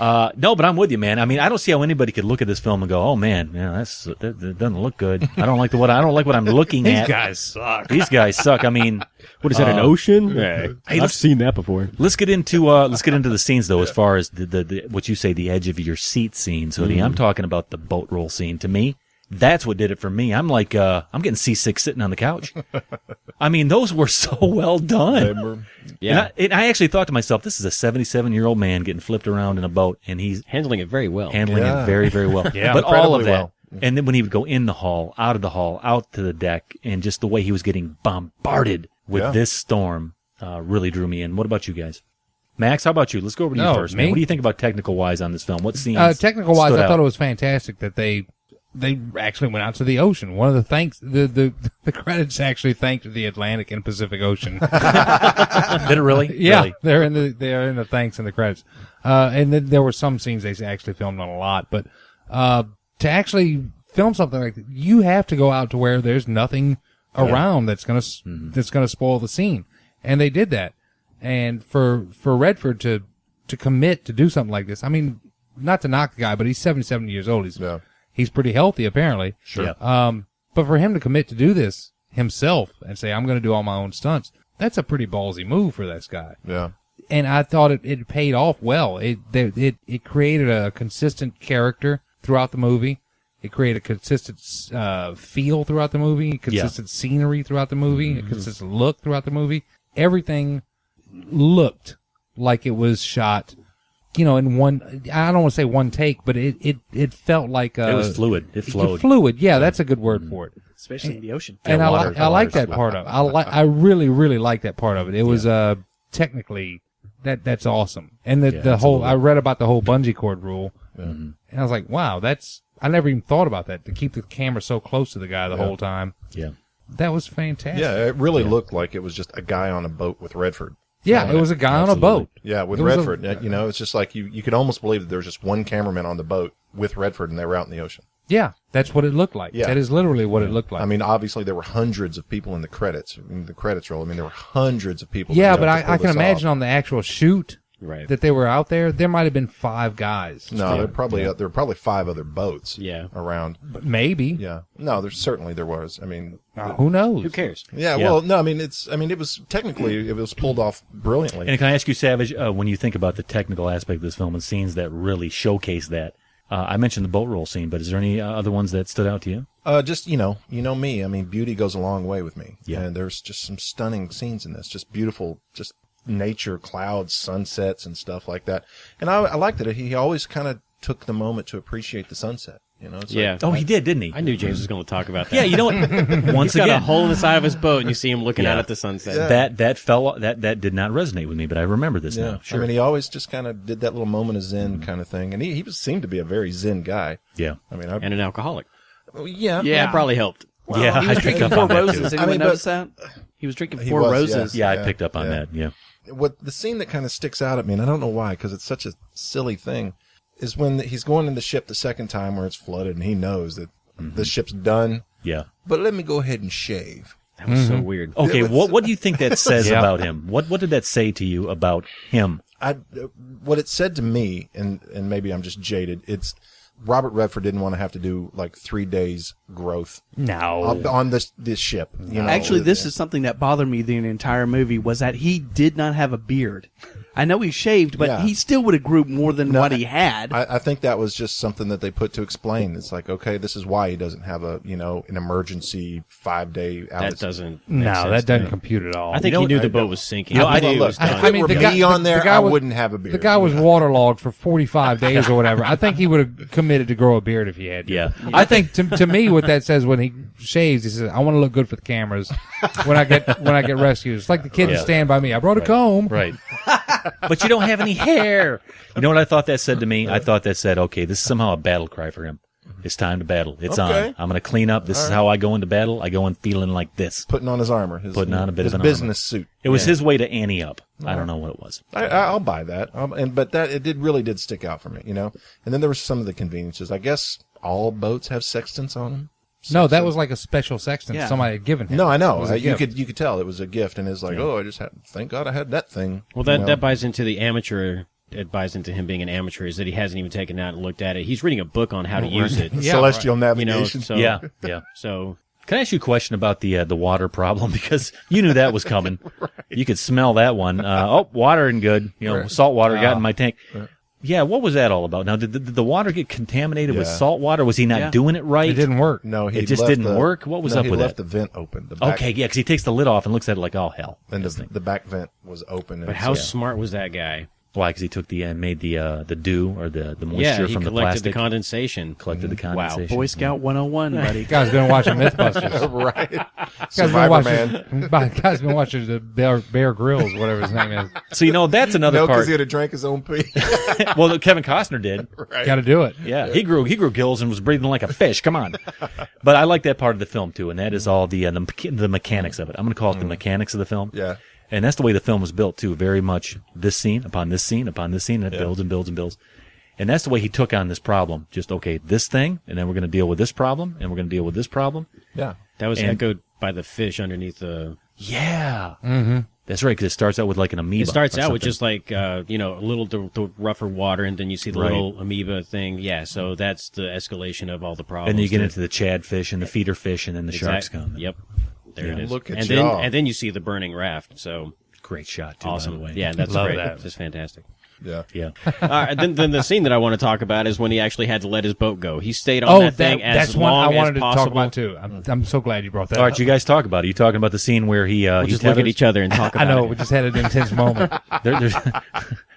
No, but I'm with you, man. I mean, I don't see how anybody could look at this film and go, "Oh man, that doesn't look good. I don't like what I'm looking at. guys suck. These guys suck." I mean, What is that, an ocean? Hey, I've let's- seen that before. let's get into the scenes though. As far as the what you say, the edge of your seat scene. So I'm talking about the boat roll scene. To me, That's what did it for me. I'm like, I'm getting seasick sitting on the couch. I mean, those were so well done. Yeah. And I actually thought to myself, this is a 77-year-old man getting flipped around in a boat, and he's handling it very well. handling it very, very well. Yeah, but all of incredibly that. well. And then when he would go in the hall, out of the hall, out to the deck, and just the way he was getting bombarded with this storm really drew me in. What about you guys? Max, how about you? Let's go over to you first. Man. Me? What do you think about technical-wise on this film? What scenes technical wise, stood I thought out? it was fantastic that they actually went out to the ocean. One of the thanks, the credits actually thanked the Atlantic and Pacific Ocean. Did it really? Yeah, Really? they're in the thanks in the credits. And then there were some scenes they actually filmed on a lot, but to actually film something like that, you have to go out to where there's nothing around that's gonna spoil the scene, and they did that. And for Redford to commit to do something like this, I mean, not to knock the guy, but he's 77 years old. He's pretty healthy apparently. Sure. But for him to commit to do this himself and say, I'm going to do all my own stunts, that's a pretty ballsy move for this guy. Yeah. And I thought it paid off well. It created a consistent character throughout the movie. It created a consistent feel throughout the movie, consistent scenery throughout the movie, a consistent look throughout the movie. Everything looked like it was shot, in one, I don't want to say one take, but it felt like it was fluid. It flowed. Fluid, yeah, that's a good word for it. Especially in the ocean. And I like that part of it. I really, really like that part of it. It was technically that's awesome. And the whole, I read about the whole bungee cord rule, and I was like, wow, I never even thought about that, to keep the camera so close to the guy the whole time. Yeah. That was fantastic. Yeah, it really looked like it was just a guy on a boat with Redford. Yeah, it was a guy on a boat. Yeah, with It was Redford. It's just like you could almost believe that there was just one cameraman on the boat with Redford, and they were out in the ocean. Yeah, that's what it looked like. Yeah. That is literally what it looked like. I mean, obviously there were hundreds of people in the credits. In the credits roll, I mean, there were hundreds of people. Yeah, to but pull I can this imagine off. on the actual shoot that they were out there might have been 5 guys. No, there were probably 5 other boats. Around. But maybe. Yeah. No, there was. I mean, who knows? Who cares? Yeah. Well, no. I mean, it was technically it was pulled off brilliantly. And can I ask you, Savage, when you think about the technical aspect of this film and scenes that really showcase that? I mentioned the boat roll scene, but is there any other ones that stood out to you? Just you know me. I mean, beauty goes a long way with me. Yeah. And there's just some stunning scenes in this. Just beautiful, just nature, clouds, sunsets, and stuff like that. And I liked it. He always kind of took the moment to appreciate the sunset. It's Yeah. like, Oh, he did, didn't he? I knew James was going to talk about that. Yeah, you know what? Once He's got a again, hole in the side of his boat, and you see him looking out at the sunset. that did not resonate with me, but I remember this yeah. now. Sure. I mean, he always just kind of did that little moment of zen kind of thing, and he seemed to be a very zen guy. Yeah. I mean, And an alcoholic. yeah, That probably helped. Yeah, He was I picked drinking up 4 on that, too. roses. Anyone but- notice that? He was drinking He 4 was, roses. Yeah, I Yeah, picked up on yeah. that. Yeah. What the scene that kind of sticks out at me, and I don't know why, because it's such a silly thing, is when he's going in the ship the second time where it's flooded, and he knows that the ship's done. Yeah. But let me go ahead and shave. That was so weird. Okay, It was- what do you think that says Yeah. about him? What did that say to you about him? What it said to me, and maybe I'm just jaded. It's Robert Redford didn't want to have to do like 3 days growth No. on this ship. Actually, this is something that bothered me the entire movie, was that he did not have a beard. I know he shaved, but Yeah. he still would have grew more than what he had. I think that was just something that they put to explain. It's like, okay, this is why he doesn't have an emergency 5-day outage. That doesn't make No, sense that to doesn't me. compute at all. I think You he know, knew I the boat don't- was sinking. You know, I think I- he Look, was if done. it were me on there, I wouldn't have a beard. The guy was waterlogged for 45 days or whatever. I think he would have committed to grow a beard if he had to. Yeah. I think to me what that says when he shaves, he says, I want to look good for the cameras when I get rescued. It's like the kid in Yeah. Stand By Me. I brought a comb. Right. But you don't have any hair. You know what I thought that said to me? I thought that said, okay, this is somehow a battle cry for him. It's time to battle. It's Okay. on. I'm going to clean up. This is how I go into battle. I go in feeling like this. Putting on his armor. Putting on a bit his of an business suit. It was his way to ante up. I don't know what it was. I'll buy that. But it really did stick out for me, And then there were some of the conveniences. I guess all boats have sextants on them. No, that was like a special sextant Yeah. somebody had given him. No, I It know. was a You gift. could tell it was a gift, and it's like, thank God I had that thing. Well, that buys into the amateur. It buys into him being an amateur is that he hasn't even taken it out and looked at it. He's reading a book on how to use it. Yeah, Celestial You know, navigation. so Yeah, yeah. So Can I ask you a question about the water problem? Because you knew that was coming. You could smell that one. Water and good. Salt water got in my tank. Yeah, what was that all about? Now, did the water get contaminated with Yeah. salt water? Was he not doing it right? It didn't work. No, he It just left didn't work? What was up with he left that? the vent open. The back, Okay, yeah, because he takes the lid off and looks at it like, oh, hell. and the back vent was open. But and how so- smart was that guy? Why? Because he took made the dew or the moisture Yeah, he from the collected plastic. the condensation. Collected the condensation. Boy Scout 101, buddy. You guys been watching Mythbusters. right. Guys been Survivor watching. Guys been watching the Bear Grylls, whatever his name is. So, that's another No, because part. he had to drink his own pee. Well, Kevin Costner did. Got to do it. Yeah, he grew gills and was breathing like a fish. Come on. But I like that part of the film, too, and that is all the mechanics of it. I'm going to call it the mechanics of the film. Yeah. And that's the way the film was built, too. Very much this scene upon this scene upon this scene, and it builds and builds and builds. And that's the way he took on this problem. Just, okay, this thing, and then we're going to deal with this problem, and we're going to deal with this problem. Yeah. That was And- echoed by the fish underneath the... Yeah. Mm-hmm. That's right, because it starts out with like an amoeba. It starts or out with something. just like, a little the rougher water, and then you see the Right. little amoeba thing. Yeah, so that's the escalation of all the problems. And then you get that- into the Chad fish and the feeder fish, and then the sharks Exact- come. Yep. There Yeah. it is. Look at and y'all. then you see the burning raft. So Great shot, too, awesome. by the way. Yeah, that's Love great. that. Just fantastic. Yeah. Yeah. Then the scene that I want to talk about is when he actually had to let his boat go. He stayed on Oh, that thing as that's one I long wanted as to talk possible. about too. I'm so glad you brought that. All up. right, you guys talk about it. You talking about the scene where he We'll he just look at tethers? each other and talk I about know. it. We just had an intense moment.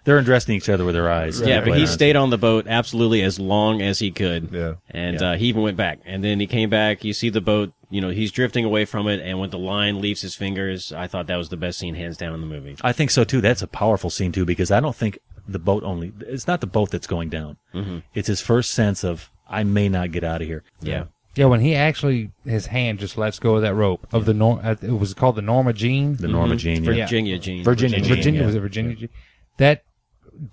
They're undressing each other with their eyes. Yeah, but Right he on. stayed on the boat absolutely as long as he could. Yeah. And Yeah. he even went back. And then he came back. You see the boat, he's drifting away from it. And when the line leaves his fingers, I thought that was the best scene hands down in the movie. I think so too. That's a powerful scene too, because I don't think it's not the boat that's going down. Mm-hmm. It's his first sense of, I may not get out of here. Yeah. Yeah, when he actually his hand just lets go of that rope of the it was called the Norma Jean. The Norma Jean. Yeah. Virginia Jean. Virginia Jean. Virginia yeah. was it Virginia Jean? That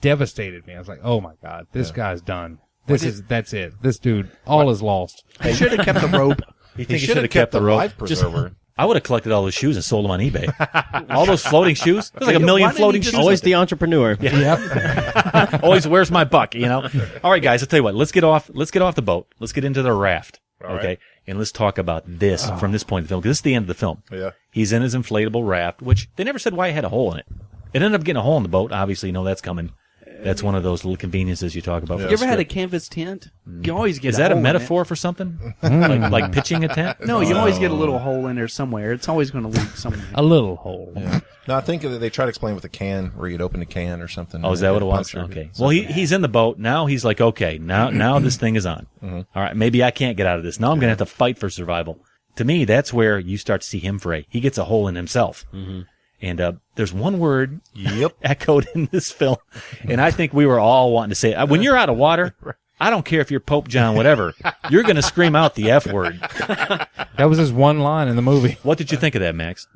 devastated me. I was like, oh my god, this guy's done. That's it. This dude, all is lost. He should have kept the rope. You He think should have kept the rope? life preserver. I would have collected all those shoes and sold them on eBay. All those floating shoes. There's like a million Why didn't floating he just- shoes. Always the entrepreneur. Yep. Always, where's my buck? All right, guys. I'll tell you what. Let's get off the boat. Let's get into the raft. Okay, right. and let's talk about this from this point of the film, because this is the end of the film. Yeah. He's in his inflatable raft, which they never said why it had a hole in it. It ended up getting a hole in the boat. Obviously, that's coming. That's one of those little conveniences you talk about. for Yeah. You the ever had a script. canvas tent? You always get Is that a hole in it. metaphor for something? like pitching a tent? No, you always get a little hole in there somewhere. It's always going to leak somewhere. A little hole. No, I think that they try to explain with a can where you'd open a can or something. Oh, is that what it was? Punctured Okay. it. Well, he's in the boat. Now he's like, okay, now this thing is on. All right, maybe I can't get out of this. Now I'm going to have to fight for survival. To me, that's where you start to see him fray. He gets a hole in himself. And there's one word echoed in this film, and I think we were all wanting to say it. When you're out of water, I don't care if you're Pope John, whatever, you're going to scream out the F word. That was his one line in the movie. What did you think of that, Max?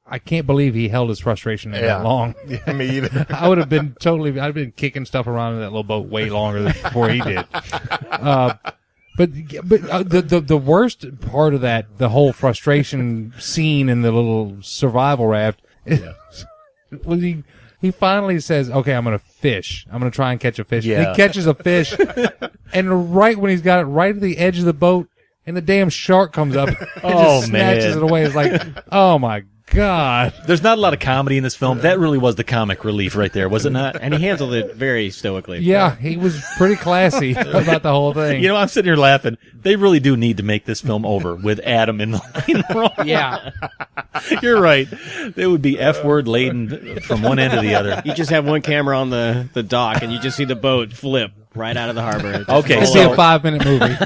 I can't believe he held his frustration in that long. Yeah, me either. I would have been I'd been kicking stuff around in that little boat way longer before he did. But the worst part of that, the whole frustration scene in the little survival raft, was he finally says, okay, I'm going to fish. I'm going to try and catch a fish. And Yeah. he catches a fish, and right when he's got it right at the edge of the boat, and the damn shark comes up and Oh, just snatches man. it away. It's like, oh my God. There's not a lot of comedy in this film. That really was the comic relief right there, was it not? And he handled it very stoically. Yeah, he was pretty classy about the whole thing. I'm sitting here laughing. They really do need to make this film over with Adam in the lead role. Yeah. You're right. It would be F word laden from one end to the other. You just have one camera on the dock, and you just see the boat flip right out of the harbor. Just Okay, roll It's see a out. 5-minute movie.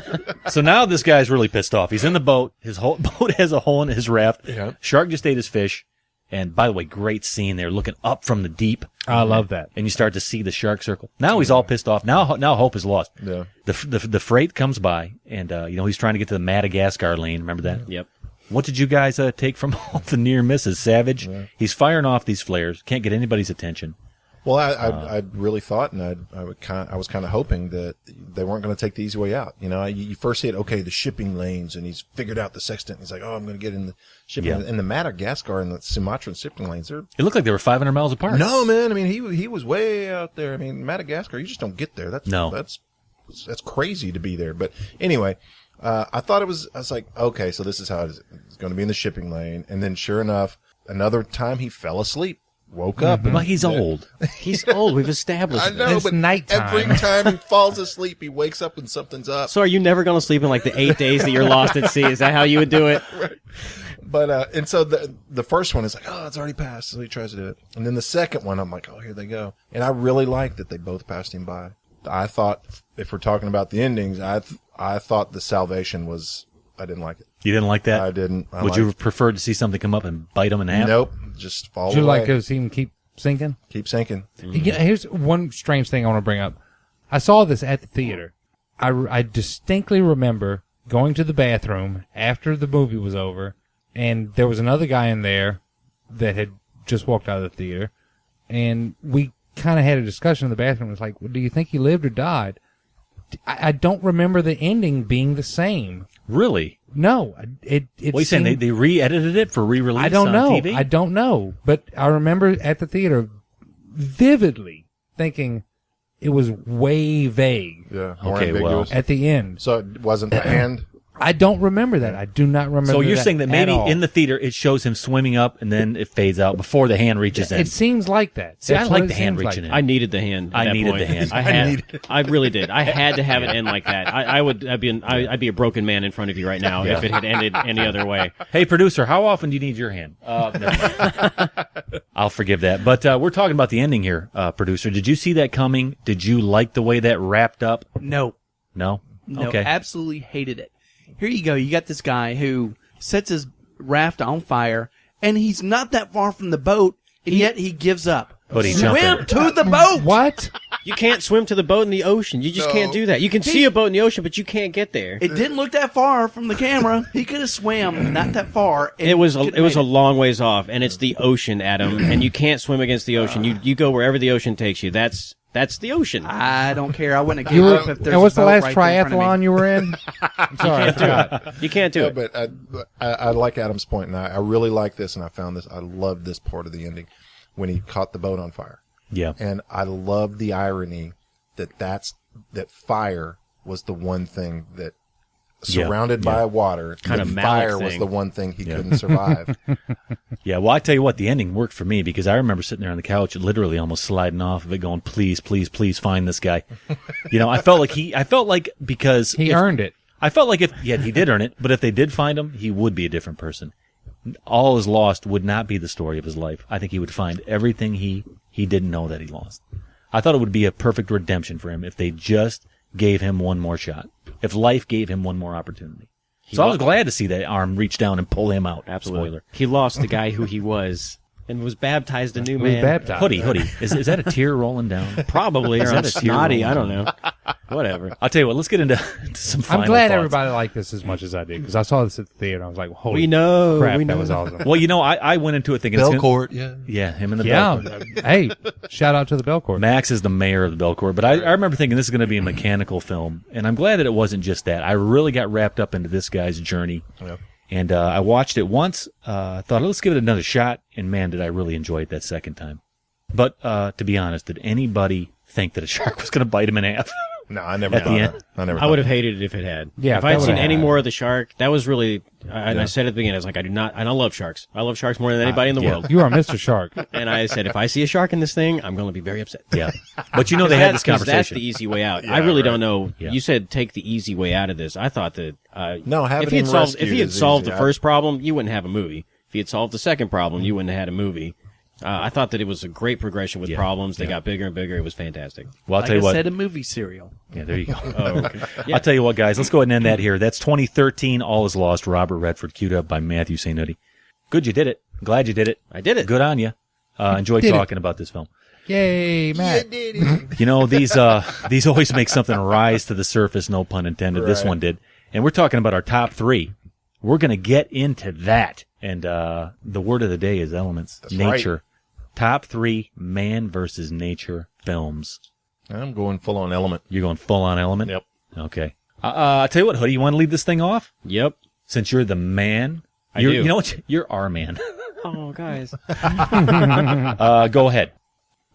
So now this guy's really pissed off. He's in the boat. His whole boat has a hole in his raft. Yeah. Shark just ate his fish. And by the way, great scene there, looking up from the deep. I love that. And you start to see the shark circle. Now he's all pissed off. Now hope is lost. Yeah. The freight comes by, and he's trying to get to the Madagascar lane. Remember that? Yep. What did you guys take from all the near misses? Savage. Yeah. He's firing off these flares. Can't get anybody's attention. Well, I really thought, and I was kind of hoping that they weren't going to take the easy way out. You first see it, okay, the shipping lanes, and he's figured out the sextant. He's like, oh, I'm going to get in the shipping Yeah. lanes. And the Madagascar and the Sumatran shipping lanes, they're It looked like they were 500 miles apart. no, man. I mean, he was way out there. I mean, Madagascar, you just don't get there. That's crazy to be there. But anyway, I was like, okay, so this is how it is. It's going to be in the shipping lane. And then sure enough, another time he fell asleep woke up. But he's old. He's old. We've established I that. know, It's but nighttime. every time he falls asleep, he wakes up and something's up. So are you never going to sleep in like the 8 days that you're lost at sea? Is that how you would do it? But and so the first one is like, oh, it's already passed. So he tries to do it, and then the second one, I'm like, oh, here they go. And I really like that they both passed him by. I thought, if we're talking about the endings, I thought the salvation was. I didn't like it. You didn't like that? I didn't. Would you have preferred to see something come up and bite him in half? Nope. Just fall Would you away. like to see him keep sinking? Keep sinking. Yeah, here's one strange thing I want to bring up. I saw this at the theater. I distinctly remember going to the bathroom after the movie was over, and there was another guy in there that had just walked out of the theater, and we kind of had a discussion in the bathroom. It was like, well, do you think he lived or died? I don't remember the ending being the same. Really? No. It What are you saying? seemed- They re-edited it for re-release I don't on know. TV? I don't know. But I remember at the theater vividly thinking it was way vague Yeah. More Okay, well. ambiguous. at the end. So it wasn't the hand. I don't remember that. I do not remember So you're saying that at maybe all. in the theater it shows him swimming up and then it fades out before the hand reaches in. It seems like that. See, I That's like what the it hand seems reaching like. in. I needed the hand. At I that needed point. the hand. I really did. I had to have it end like that. I'd be a broken man in front of you right now if it had ended any other way. Hey, producer, how often do you need your hand? I'll forgive that. But we're talking about the ending here, producer. Did you see that coming? Did you like the way that wrapped up? No. No? No, Okay. absolutely hated it. Here you go. You got this guy who sets his raft on fire, and he's not that far from the boat, and yet he gives up. But he Swim jumped in. to the boat. What? You can't swim to the boat in the ocean. You just can't do that. You can see a boat in the ocean, but you can't get there. It didn't look that far from the camera. He could have swam not that far. and It was could've a made long ways off, and it's the ocean, Adam, and you can't swim against the ocean. You go wherever the ocean takes you. That's the ocean. I don't care. I wouldn't have You given were, up if there's and what's a the boat last right there in front of triathlon me. you were in? I'm sorry, I forgot. You can't do Yeah, it. but I like Adam's point, and I really like this, and I found this. I love this part of the ending when he caught the boat on fire. Yeah. And I love the irony that fire was the one thing that surrounded by water. Kinda the Malick fire was thing. the one thing he couldn't survive. Yeah, well, I tell you what, the ending worked for me because I remember sitting there on the couch, literally almost sliding off of it, going, "Please, please, please find this guy." I felt like because He earned it. I felt like he did earn it, but if they did find him, he would be a different person. All is Lost would not be the story of his life. I think he would find everything he didn't know that he lost. I thought it would be a perfect redemption for him if they just gave him one more shot. If life gave him one more opportunity. So I was glad to see that arm reach down and pull him out. Absolutely. Spoiler. He lost the guy who he was and was baptized a new He was man. baptized. Hoodie. Is that a tear rolling down? Probably, or Is I'm that a tear snotty. rolling I don't down? know. Whatever. I'll tell you what, let's get into some final I'm glad thoughts. everybody liked this as much as I did because I saw this at the theater and I was like, holy We know. crap, we know. that was awesome. Well, I went into it thinking it's gonna- yeah. Yeah, him and the Bell Yeah. Court. Hey, shout out to the Belcourt. Max is the mayor of the Bell Court, but I remember thinking this is going to be a mechanical film, and I'm glad that it wasn't just that. I really got wrapped up into this guy's journey, Yep. and I watched it once, thought, let's give it another shot, and man, did I really enjoy it that second time. But to be honest, did anybody think that a shark was going to bite him in half? No, I never At the thought end. that. I never. I would have hated it if it had. Yeah, if I had that seen would've any had. more of the shark, that was really. And I said at the beginning, I was like, I don't love sharks. I love sharks more than anybody in the yeah. world. You are Mr. Shark. And I said, if I see a shark in this thing, I'm going to be very upset. Yeah, but they had this 'Cause That's conversation. the easy way out. I really don't know. Yeah. You said take the easy way out of this. I thought that. No, having if he had him solved, rescued if he had is solved easy. the first problem, you wouldn't have a movie. If he had solved the second problem, you wouldn't have had a movie. I thought that it was a great progression with problems. They got bigger and bigger. It was fantastic. Well, I'll Like tell you I what. said, a movie serial. Yeah, there you go. Oh, okay. I'll tell you what, guys. Let's go ahead and end that here. That's 2013. All is Lost. Robert Redford, queued up by Matthew St. Hoodie. Good, you did it. Glad you did it. I did it. Good on you. Enjoyed Did it. talking about this film. Yay, Matt. These always make something rise to the surface. No pun intended. This Right. one did. And we're talking about our top three. We're going to get into that. And the word of the day is elements. That's nature. right. Top three man versus nature films. I'm going full on Element. You're going full on element? Yep. Okay. I'll tell you what, Hoodie, you want to lead this thing off? Yep. Since you're the man. I You're- do. You know what? You're our man. Oh, guys. Go ahead.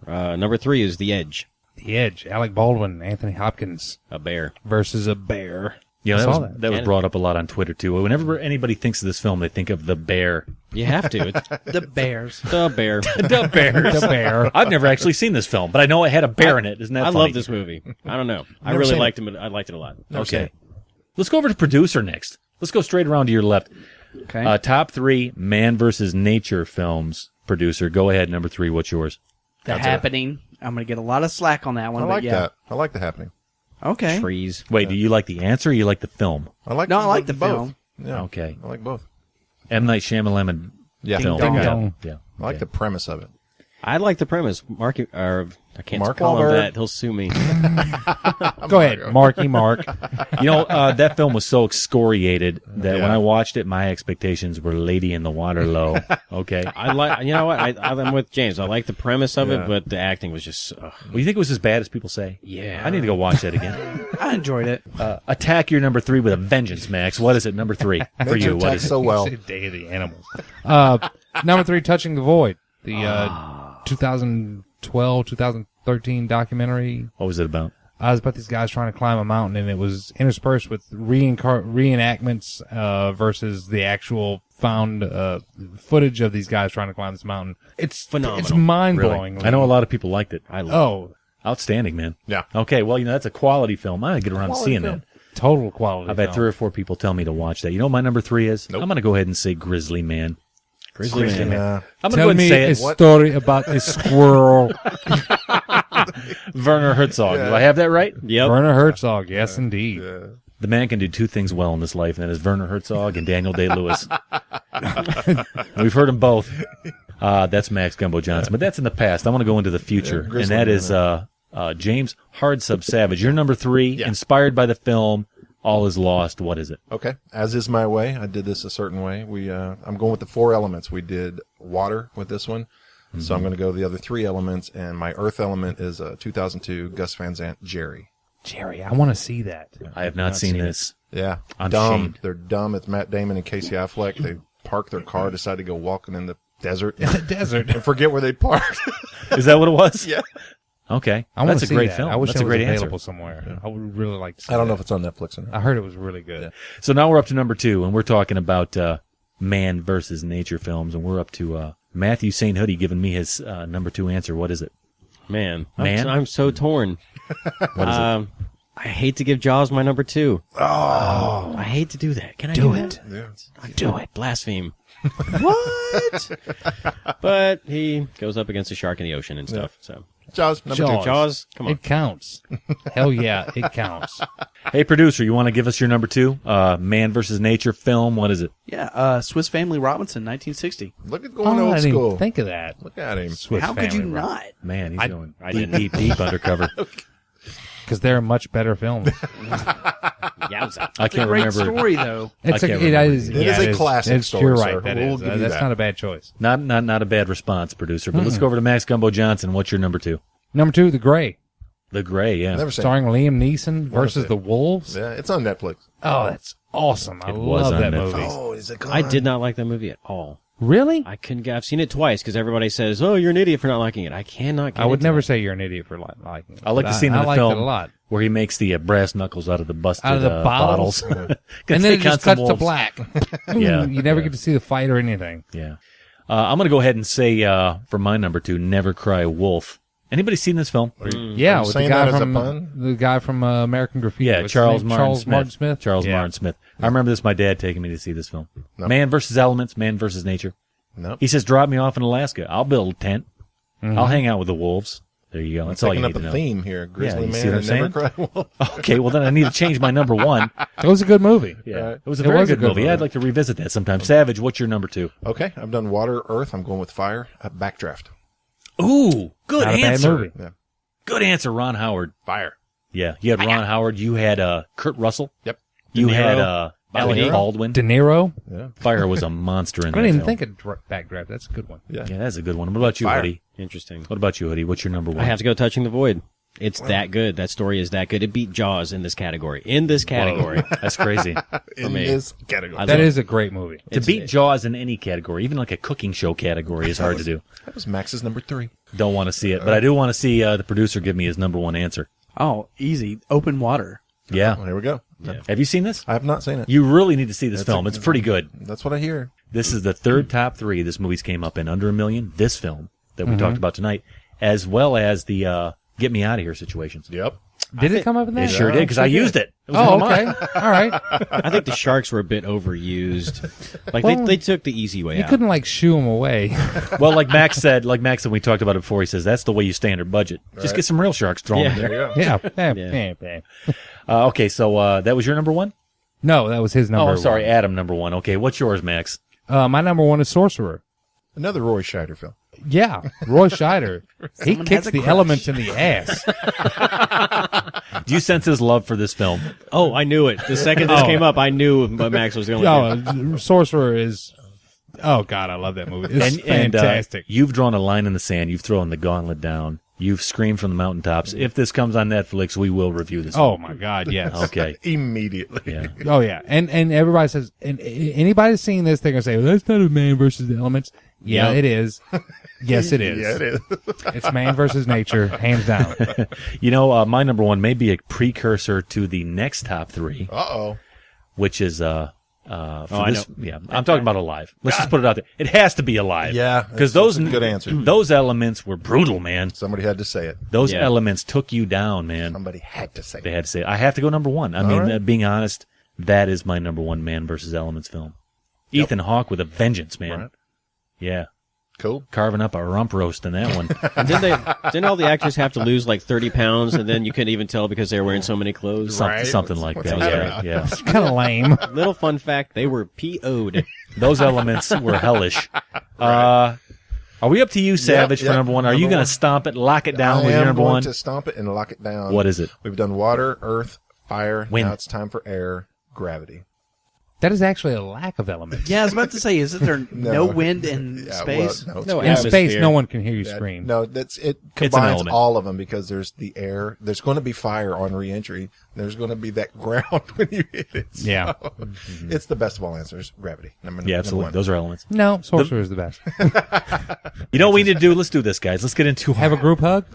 Number 3 is The Edge. The Edge. Alec Baldwin, Anthony Hopkins A bear. versus a bear. Yeah, I saw that that. was brought up a lot on Twitter too. Whenever anybody thinks of this film, they think of the bear. You have to. It's The Bears. the bear. The bears. The bear. I've never actually seen this film, but I know it had a bear in it. Isn't that I funny? love this movie. I don't know. I Never really seen liked it. I liked it a lot. Okay. Let's go over to producer next. Let's go straight around to your left. Okay. Top 3 man versus nature films. Producer, go ahead. Number 3, what's yours? The Happening. I'm going to get a lot of slack on that one. I but like yeah. that. I like The Happening. Okay. Trees. Wait, do you like the answer or you like the film? I like No, I like the both. film. Yeah. Okay. I like both. M. Night Shyamalan Yeah. film. Ding Yeah. dong. Yeah. I like the premise of it. I like the premise. Mark, I can't Mark call him Wahlberg. that. He'll sue me. Go ahead, Marky Mark. You know, that film was so excoriated that Yeah. when I watched it, my expectations were Lady in the Waterlow. Okay. I like. You know what? I'm with James. I like the premise of Yeah. it, but the acting was just. Well, you think it was as bad as people say? Yeah. I need to go watch that again. I enjoyed it. Attack your number 3 with a vengeance, Max. What is it? Number 3 for Nature you. What attacks is it? so well. Day of the Animals. Number 3, Touching the Void. The 2012, 2013 documentary. What was it about? I was about these guys trying to climb a mountain, and it was interspersed with reenactments versus the actual found footage of these guys trying to climb this mountain. It's Phenomenal. It's mind-blowing. Really? I know a lot of people liked it. I love. Oh, Outstanding, man. Yeah. Okay, well, that's a quality film. I gotta get around to Quality seeing film. that. total quality. I've had 3 or 4 people tell me to watch that. You know what my number 3 is? Nope. I'm gonna go ahead and say Grizzly Man. Grizzly Man. Yeah. I'm gonna Tell go ahead me and a say it. story about a squirrel. Werner Herzog. Do I have that right? Yep. Werner Herzog, yes, indeed. The man can do 2 things well in this life, and that is Werner Herzog and Daniel Day-Lewis. We've heard them both. That's Max Gumbo Johnson, but that's in the past. I want to go into the future, and Grizzly that Man. is James Hardsub Savage. You're number 3, inspired by the film All Is Lost. What is it? Okay. As is my way, I did this a certain way. I'm going with the 4 elements. We did water with this one. So I'm going to go the other 3 elements, and my earth element is 2002 Gus Van Sant, Jerry. Jerry, I want to see that. I have not seen this. Yeah. I'm dumb. ashamed. They're dumb. It's Matt Damon and Casey Affleck. They park their car, decide to go walking in the desert, The desert. and forget where they parked. Is that what it was? Yeah. Okay. I want That's to a see great that. film. I wish That's it a was great available answer. somewhere. I would really like to see I don't know that. if it's on Netflix or not. I heard it was really good. So now we're up to number 2, and we're talking about man versus nature films, and we're up to Matthew St. Hoodie giving me his number 2 answer. What is it? Man. Man? I'm so torn. What is it? I hate to give Jaws my number 2. Oh. I hate to do that. Can I do it? Yeah. Do it. Blaspheme. What? But he goes up against a shark in the ocean and stuff. So Jaws, number 2. Jaws, come on. It counts. Hell yeah, it counts. Hey, producer, you want to give us your number 2? Man versus nature film. What is it? Yeah, Swiss Family Robinson, 1960. Look at going Oh, I old didn't school. even think of that. Look at him. Swiss How could you Family Robinson. not? Man, he's going I deep, didn't. deep undercover. Because they're much better films. Yowza. I can't Great remember. story, though. It's I a, can't it remember. is, It yeah, is a classic it's, story, You're sir. right. That We'll is. give you That's that. not a bad choice. Not a bad response, producer. But let's go over to Max Gumbo Johnson. What's your number 2? Number 2, The Gray, The Gray. Yeah. Never seen starring Liam Neeson versus it. the Wolves. it. Yeah, it's on Netflix. Oh, that's awesome. I It was love on that Netflix. movie. Oh, is it gone? I did not like that movie at all. Really? I couldn't get. I've seen it twice because everybody says, "Oh, you're an idiot for not liking it." I cannot. Get I would into never it. say you're an idiot for liking it. I like but the scene in I the liked film it a lot. where he makes the brass knuckles out of the busted Out of the bottles. bottles. And then it Take on just some cuts to wolves. black. Yeah, You never yeah. get to see the fight or anything. Yeah. I'm going to go ahead and say for my number 2, Never Cry Wolf. Anybody seen this film? Yeah, you with the saying guy that as a from pun? the guy from American Graffiti. Yeah, What's his Charles name? Martin Smith. Charles Yeah. Martin Smith. I remember this. My dad taking me to see this film. No. Man versus elements. Man versus nature. No. He says, "Drop me off in Alaska. I'll build a tent. I'll hang out with the wolves." There you go. That's all you Picking need up to a know. theme here. Grizzly you Man see what I'm and Never saying? Cry Wolf. Okay, well then I need to change my number 1. It was a good movie. Yeah, it was a It very was a good good movie. movie. I'd like to revisit that sometime. Savage, what's your number 2? Okay, I've done water, earth. I'm going with fire. Backdraft. Ooh, good Not a bad answer. movie. Yeah. Good answer, Ron Howard. Fire. Yeah, you had Ron Howard. You had Kurt Russell. Yep. You De Niro. had Alec Niro. Baldwin. De Niro. Yeah. Fire was a monster in I that didn't even film. think of Backdraft. That's a good one. Yeah. Yeah, that's a good one. What about you, Fire. Hoodie? Interesting. What about you, Hoodie? What's your number 1? I have to go Touching the Void. It's that good. That story is that good. It beat Jaws in this category. That's crazy. In me. this category. That is a great movie. To beat Jaws in any category, even like a cooking show category, is hard to do. That was Max's number 3. Don't want to see it, but I do want to see the producer give me his number 1 answer. Oh, easy. Open Water. Yeah. Well, here we go. Have you seen this? I have not seen it. You really need to see this film. It's pretty good. That's what I hear. This is the third top 3 this movie's came up in. Under $1 million, this film that we talked about tonight, as well as the Get Me Out of Here situations. Yep. Did it come up in that? It sure did, because I used it. It was Oh, one of okay. mine. All right. I think the sharks were a bit overused. Like Well, they took the easy way You out. couldn't like shoo them away. Well, like Max said, we talked about it before, he says, that's the way you stay under budget. Just get some real sharks, throw them in There there. you go. Yeah. Okay, so that was your number 1? No, that was his number. Oh, sorry, one. Adam, number 1. Okay, what's yours, Max? My number 1 is Sorcerer. Another Roy Scheider film. Yeah, Roy Scheider. He Someone kicks has a the crush. elements in the ass. Do you sense his love for this film? Oh, I knew it. The second this came up, I knew what Max was going to do. Sorcerer is. Oh God, I love that movie. It's fantastic. You've drawn a line in the sand. You've thrown the gauntlet down. You've screamed from the mountaintops. If this comes on Netflix, we will review this. Oh my God, yes. Okay. Immediately. Yeah. Oh yeah, and everybody says, and anybody seeing this, they're gonna say, well, "That's not a man versus the elements." Yeah, Yep. it is. Yes, it is. Yeah, it is. It's man versus nature, hands down. You know, my number 1 may be a precursor to the next top 3, Uh-oh. which is for I this. Yeah, I'm talking about Alive. Let's just put it out there. It has to be Alive. Yeah, because that's those a good answer. Those elements were brutal, man. Somebody had to say it. Those Yeah. elements took you down, man. Somebody had to say They it. had to say it. I have to go number 1. I mean, right. being honest, that is my number 1 man versus elements film. Ethan Hawke with a vengeance, man. Right. Yeah, Cool. carving up a rump roast in that one. And didn't all the actors have to lose like 30 pounds, and then you couldn't even tell because they were wearing so many clothes? Something like What's that. that Yeah, about? yeah. It's kind of lame. Little fun fact, they were PO'd. Those elements were hellish. Are we up to you, Savage, yep. for number 1? Are you Number going one. to stomp it, lock it down I with your am number going 1? to stomp it and lock it down. What is it? We've done water, earth, fire. Wind. Now it's time for air, gravity. That is actually a lack of elements. Yeah, I was about to say, isn't there no No. wind in Yeah, space? well, No, In space, atmosphere. no one can hear you That- scream. No, it It's an combines element. all of them because there's the air. There's going to be fire on reentry. There's going to be that ground when you hit it. So Yeah. It's the best of all answers. Gravity. Number Yeah, absolutely. one. Those are elements. No, Sorcerer is the best. You know what we need to do? Let's do this, guys. Let's get into Have a group hug?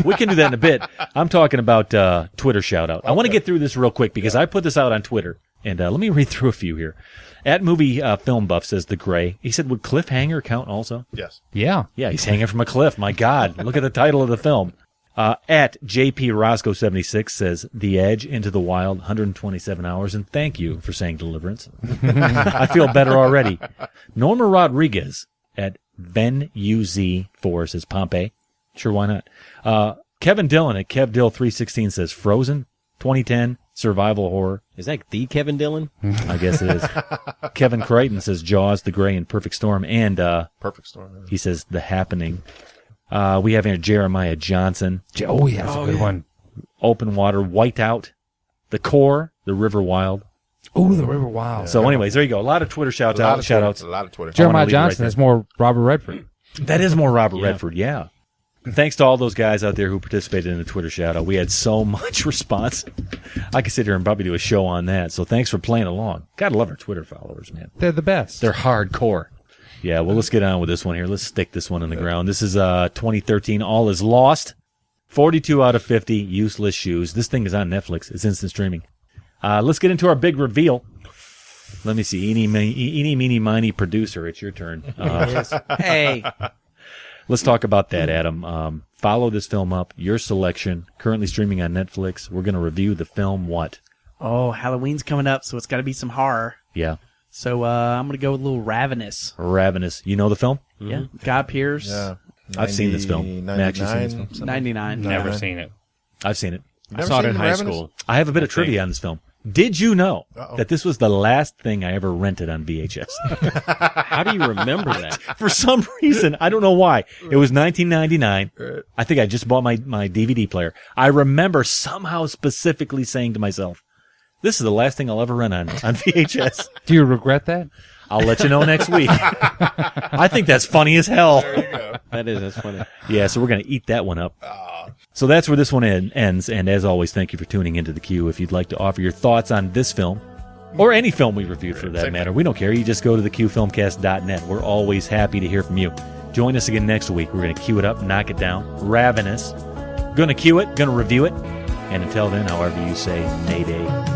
We can do that in a bit. I'm talking about Twitter shout out. I want to get through this real quick because I put this out on Twitter. And let me read through a few here. At Movie Film Buff says The Gray. He said, would cliffhanger count also? Yes. Yeah. Yeah, he's hanging from a cliff. My God. Look at the title of the film. At JP Roscoe 76 says, The Edge, Into the Wild, 127 hours. And thank you for saying Deliverance. I feel better already. Norma Rodriguez at VenUZ4 says Pompeii. Sure, why not? Kevin Dillon at KevDill316 says Frozen, 2010, survival horror. Is that the Kevin Dillon? I guess it is. Kevin Crichton says Jaws, The Gray, and Perfect Storm. And Perfect storm. he says The Happening. We have here Jeremiah Johnson, Oh, yeah, that's a good one. Open Water, Whiteout, The Core, The River Wild. Oh, the River Wild. So anyways, there you go. A lot of Twitter shout outs. A lot of Twitter. Jeremiah leave it right Johnson there. is more Robert Redford. That is more Robert Redford, yeah. And thanks to all those guys out there who participated in the Twitter shout out. We had so much response. I could sit here and probably do a show on that. So thanks for playing along. Gotta love our Twitter followers, man. They're the best. They're hardcore. Yeah, well, let's get on with this one here. Let's stick this one in the ground. This is 2013 All Is Lost. 42 out of 50, useless shoes. This thing is on Netflix. It's instant streaming. Let's get into our big reveal. Let me see. Eeny, meeny, miny, producer. It's your turn. Hey, Let's talk about that, Adam. Follow this film up. Your selection. Currently streaming on Netflix. We're going to review the film what? oh, Halloween's coming up, so it's got to be some horror. Yeah. So I'm gonna go with a little Ravenous. Ravenous. You know the film? Yeah, Guy Pearce. Yeah. I've seen this film. Max, you've seen this film? 99. Never seen it. I've seen it. I saw it seen in high Ravenous? school. I have a bit of trivia on this film. Did you know Uh-oh. that this was the last thing I ever rented on VHS? How do you remember that? For some reason, I don't know why. It was 1999. I think I just bought my DVD player. I remember somehow specifically saying to myself, this is the last thing I'll ever rent on VHS. Do you regret that? I'll let you know next week. I think that's funny as hell. That's funny. Yeah, so we're going to eat that one up. So that's where this one ends. And as always, thank you for tuning into the Q. If you'd like to offer your thoughts on this film, or any film we reviewed for that matter, we don't care. You just go to theqfilmcast.net. We're always happy to hear from you. Join us again next week. We're going to cue it up, knock it down. Ravenous. Going to cue it, going to review it. And until then, however you say Mayday.